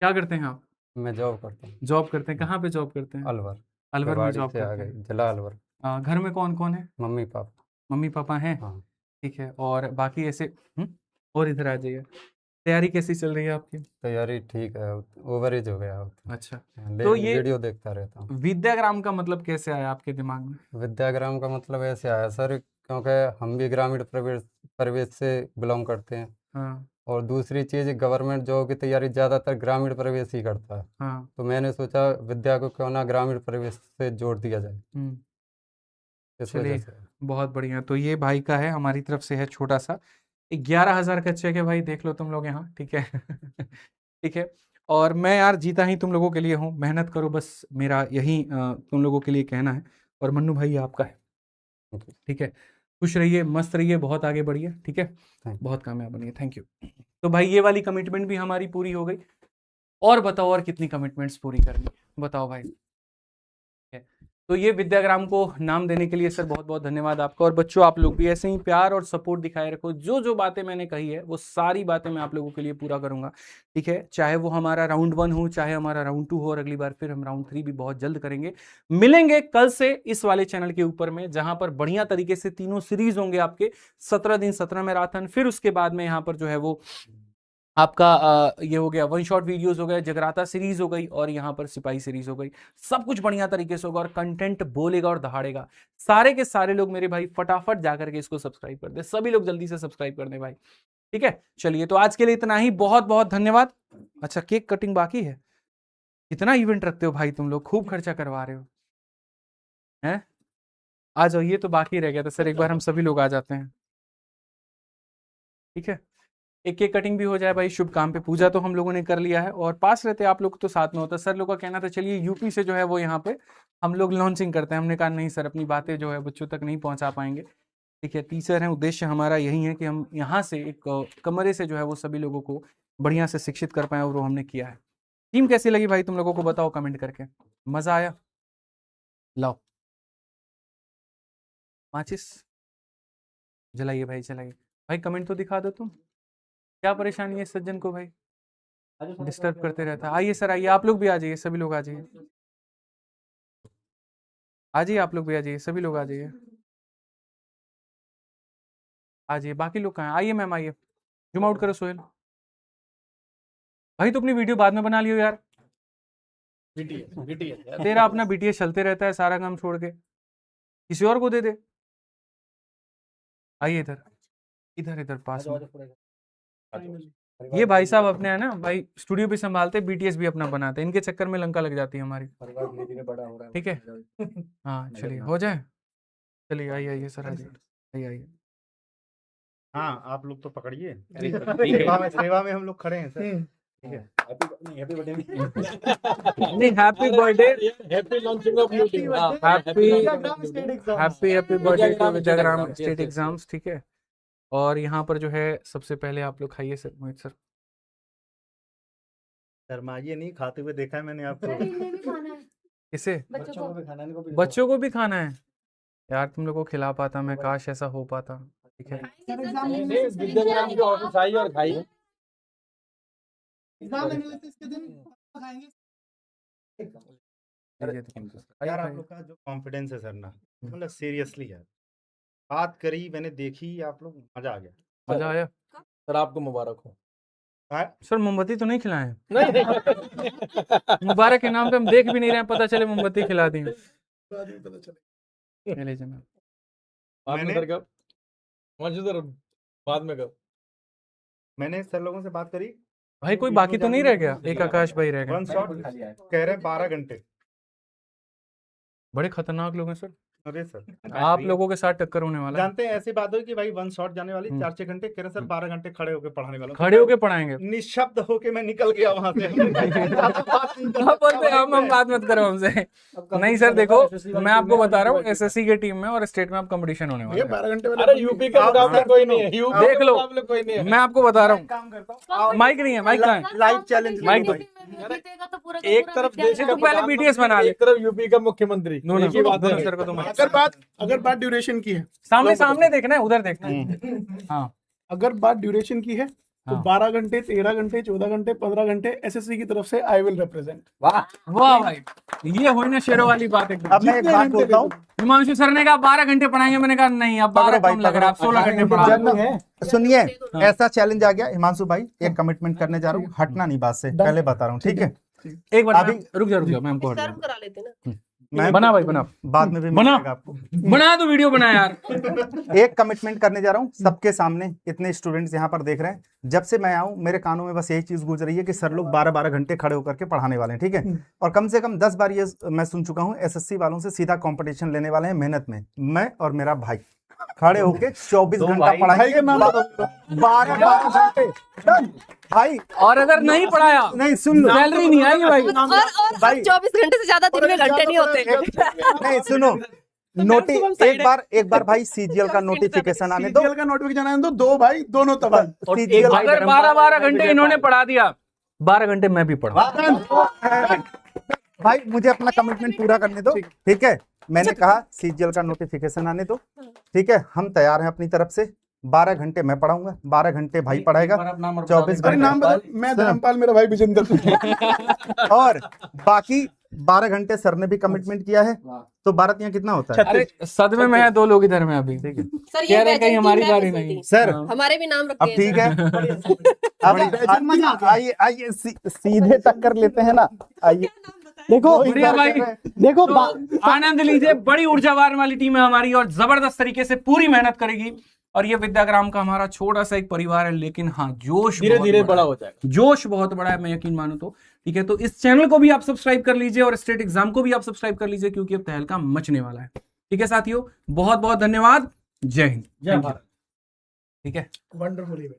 क्या करते हैं आप? मैं जॉब करता हूँ। जॉब करते हैं, कहाँ पे जॉब करते हैं? अलवर। अलवर में रेवाड़ी जॉब से आ करते गए, हैं। जिला अलवर। घर में कौन कौन है? Mummy papa. मम्मी पापा हैं। हाँ। ठीक है, और बाकी ऐसे और इधर आ जाइए। तैयारी कैसी चल रही है आपकी? तैयारी ठीक है, ओवरेज हो गया। अच्छा, तो ये वीडियो देखता रहता हूँ। विद्याग्राम का मतलब कैसे आया आपके दिमाग में? विद्याग्राम का मतलब ऐसे आया सर, क्योंकि हम भी ग्रामीण परिवेश से बिलोंग करते हैं। हाँ। और दूसरी चीज, गवर्नमेंट जॉब की तैयारी ज्यादातर ग्रामीण परिवेश ही करता है। हाँ। तो मैंने सोचा विद्या को क्यों ना ग्रामीण परिवेश से जोड़ दिया जाए, इस वजह चलिए, से। बहुत बढ़िया। तो ये भाई का है, हमारी तरफ से है छोटा सा 11,000 का चेक है भाई, देख लो तुम लोग यहाँ। ठीक है ठीक है, और मैं यार जीता ही तुम लोगों के लिए हूँ, मेहनत करो बस, मेरा यही तुम लोगों के लिए कहना है। और मन्नू भाई आपका है। ठीक है, खुश रहिए, मस्त रहिए, बहुत आगे बढ़िए। ठीक है, बहुत कामयाब बनिए। Thank you. तो भाई ये वाली कमिटमेंट भी हमारी पूरी हो गई। और बताओ, और कितनी कमिटमेंट्स पूरी करनी है, बताओ भाई। तो ये विद्याग्राम को नाम देने के लिए सर बहुत बहुत धन्यवाद आपका। और बच्चों, आप लोग भी ऐसे ही प्यार और सपोर्ट दिखाए रखो। जो जो बातें मैंने कही है वो सारी बातें मैं आप लोगों के लिए पूरा करूंगा। ठीक है, चाहे वो हमारा राउंड 1 हो, चाहे हमारा राउंड 2 हो, और अगली बार फिर हम राउंड 3 भी बहुत जल्द करेंगे। मिलेंगे कल से इस वाले चैनल के ऊपर में, जहां पर बढ़िया तरीके से तीनों सीरीज होंगे आपके। 17 दिन 17 मैराथन, फिर उसके बाद में यहाँ पर जो है वो आपका ये हो गया, वन शॉट वीडियोस हो गए, जगराता सीरीज हो गई, और यहाँ पर सिपाही सीरीज हो गई। सब कुछ बढ़िया तरीके से होगा, और कंटेंट बोलेगा और दहाड़ेगा। सारे के सारे लोग मेरे भाई फटाफट जाकर के इसको सब्सक्राइब कर दे, सभी लोग जल्दी से सब्सक्राइब कर दे भाई। ठीक है, चलिए, तो आज के लिए इतना ही, बहुत बहुत धन्यवाद। अच्छा, केक कटिंग बाकी है? कितना इवेंट रखते हो भाई तुम लोग, खूब खर्चा करवा रहे हो हैं। आ जाओ, ये तो बाकी रह गया था सर, एक बार हम सभी लोग आ जाते हैं। ठीक है, एक केक कटिंग भी हो जाए भाई, शुभ काम पे। पूजा तो हम लोगों ने कर लिया है, और पास रहते आप लोग तो साथ में होता। सर लोग का कहना था चलिए यूपी से जो है वो यहाँ पे हम लोग लॉन्चिंग करते हैं। हमने कहा नहीं सर, अपनी बातें जो है बच्चों तक नहीं पहुंचा पाएंगे। ठीक है, टीचर हैं, उद्देश्य हमारा यही है कि हम यहाँ से एक कमरे से जो है वो सभी लोगों को बढ़िया से शिक्षित कर पाए, और वो हमने किया है। टीम कैसी लगी भाई तुम लोगों को, बताओ कमेंट करके। मजा आया? लाओ माचिस जलाइए भाई, जलाइए भाई। कमेंट तो दिखा दो तुम, क्या परेशानी है इस सज्जन को भाई, डिस्टर्ब करते रहता है। आइए सर, आइए, आप लोग भी आ जाइए, सभी लोग आ जाइए, आ जाइए, आप लोग भी आ जाइए, सभी लोग आ जाइए, आ जाइए। बाकी लोग कहाँ हैं? आइए मैम, आइए, जूम आउट करो सोहेल भाई। तो अपनी वीडियो बाद में बना लियो यार, तेरा अपना बीटीएस चलते रहता है, सारा काम छोड़ के किसी और को दे दे। आइए इधर, इधर इधर पास में। ये भाई साहब अपने है ना भाई, स्टूडियो भी संभालते, बीटीएस भी अपना बनाते हैं, इनके चक्कर में लंका लग जाती है हमारी। ठीक है, हाँ चलिए, हो जाए। चलिए, आइए आइए सर, आइए आइए आइए। हाँ, आप लोग तो पकड़िए, है। सेवा में हम लोग खड़े हैं सर। ठीक है, happy birthday, happy launching of new team, happy birthday to Vidyagram state exams. ठीक है, और यहाँ पर जो है सबसे पहले आप लोग खाइए सर, मोहित सर। शर्माइए नहीं, खाते हुए देखा है मैंने आपको। किसे? बच्चों को भी खाना है। बच्चों को भी खाना है यार, तुम लोग को खिला पाता मैं, काश ऐसा हो पाता। ठीक है, विद्याग्राम के ऑफिस आइए और खाइए। यार आप लोग का जो कॉन्फिडेंस है सर ना, मतलब सीरियसली यार, बात करी मैंने, देखी आप लोग, मजा आ गया। मजा आया सर, आपको मुबारक हो। सर मोमबत्ती तो नहीं खिलाए? नहीं मुबारक के नाम पे हम देख भी नहीं रहे हैं, पता चले मोमबत्ती खिला दी। बाद में पता चले। ले लीजिए मैम। बाद में सर कब सर बाद में कब मैंने सर लोगों से बात करी भाई कोई बाकी तो नहीं रह गया? एक आकाश भाई रह वन गए। शॉट कह रहे 12 घंटे। बड़े खतरनाक लोग हैं सर, अरे सर आप लोगों के साथ टक्कर होने वाला है। जानते हैं ऐसी बात हुई कि भाई वन शॉट जाने वाली 4-6 घंटे, कह रहे सर 12 घंटे खड़े होकर पढ़ाने वाला हूं। खड़े होके पढ़ाएंगे। निशब्द होके मैं निकल गया वहां से। आप बोलते हैं हम बात मत करो हमसे। नहीं सर देखो, मैं आपको बता रहा हूँ एसएससी की टीम में और स्टेट में आप कंपटीशन होने वाला ये है। 12 घंटे वाले अरे यूपी का मुकाबला कोई नहीं है, यूपी देख का लो। मुकाबला कोई नहीं है। मैं आपको बता रहा हूँ, काम करता हूँ माइक नहीं है, माइक कहाँ है? लाइव चैलेंज माइक दो। एक तरफ देश का तो पहले BTS बना ले। एक तरफ यूपी का मुख्यमंत्री, दोनों एक ही बात है। सर को तो माइक। अगर बात ड्यूरेशन की है, सामने सामने देखना है, उधर देखना है। हाँ अगर बात ड्यूरेशन की है तो हाँ। 12 घंटे, 13 घंटे, 14 घंटे, 15 घंटे एसएससी की तरफ से आई विल रिप्रेजेंट। वाह भाई, ये हुई ना शेरों वाली बात एकदम। अब मैं एक बात बोलता हूँ, हिमांशु सर ने कहा 12 घंटे पढ़ाएंगे, मैंने कहा नहीं अब 12 कम लग रहा है, आप 16 घंटे पढ़ा। सुनिए ऐसा चैलेंज आ गया हिमांशु भाई, एक कमिटमेंट करने जा रहा हूँ, हटना नहीं बात से, पहले बता रहा हूँ ठीक है। एक बार अभी रुक जा मैं हमको शर्म करा लेते ना। मैं बना भाई बना, बाद में भी बना। मिलेगा आपको। बना तो वीडियो बना यार। एक कमिटमेंट करने जा रहा हूँ सबके सामने, इतने स्टूडेंट्स यहाँ पर देख रहे हैं। जब से मैं आऊँ मेरे कानों में बस यही चीज गूंज रही है कि सर लोग 12-12 घंटे खड़े होकर के पढ़ाने वाले हैं, ठीक है। और कम से कम 10 बार ये मैं सुन चुका हूँ एसएससी वालों से सीधा कंपटीशन लेने वाले हैं मेहनत में। मैं और मेरा भाई खड़े होके 24 घंटा पढ़ाएंगे, 12 घंटे भाई। और अगर नहीं पढ़ाया नहीं सुन लो, सैलरी नहीं आएगी भाई। और भाई 24 घंटे से ज्यादा दिन में घंटे नहीं होते। नहीं सुनो, एक बार भाई सीजीएल का नोटिफिकेशन आने दो, सीजीएल का नोटिफिकेशन आने दो, दो भाई दोनों तबाह। सीजीएल अगर 12-12 घंटे इन्होंने पढ़ा दिया, 12 घंटे मैं भी पढ़ा। भाई मुझे अपना कमिटमेंट पूरा करने दो, ठीक है। मैंने कहा सीजीएल का नोटिफिकेशन आने दो, ठीक है। हम तैयार हैं अपनी तरफ से। 12 घंटे मैं पढ़ाऊंगा, 12 घंटे भाई पढ़ाएगा, 24 अरे नाम बता, घंटे मैं धर्मपाल, मेरा भाई विजेंद्र। और बाकी 12 घंटे सर ने भी कमिटमेंट किया है। तो भारत यहाँ कितना होता है? अरे सदमे में है, 2 लोग इधर में अभी। ठीक है सर कह ये रहे हैं कहीं हमारी बारी नहीं। सर, हमारे भी नाम रखते अब हैं। ठीक है। अब आइए सीधे टक्कर लेते हैं ना, आइए। देखो बढ़िया भाई, देखो तो आनंद लीजिए, बड़ी ऊर्जावान वाली टीम है हमारी और जबरदस्त तरीके से पूरी मेहनत करेगी। और ये विद्याग्राम का हमारा छोटा सा एक परिवार है, लेकिन हाँ जोश धीरे धीरे बड़ा हो जाएगा। जोश बहुत बड़ा है, मैं यकीन मानूं तो। ठीक है, तो इस चैनल को भी आप सब्सक्राइब कर लीजिए और स्टेट एग्जाम को भी आप सब्सक्राइब कर लीजिए, क्योंकि अब तहलका मचने वाला है। ठीक है साथियों, बहुत बहुत धन्यवाद। जय हिंद। जय भारत। ठीक है, वंडरफुल इवेंट।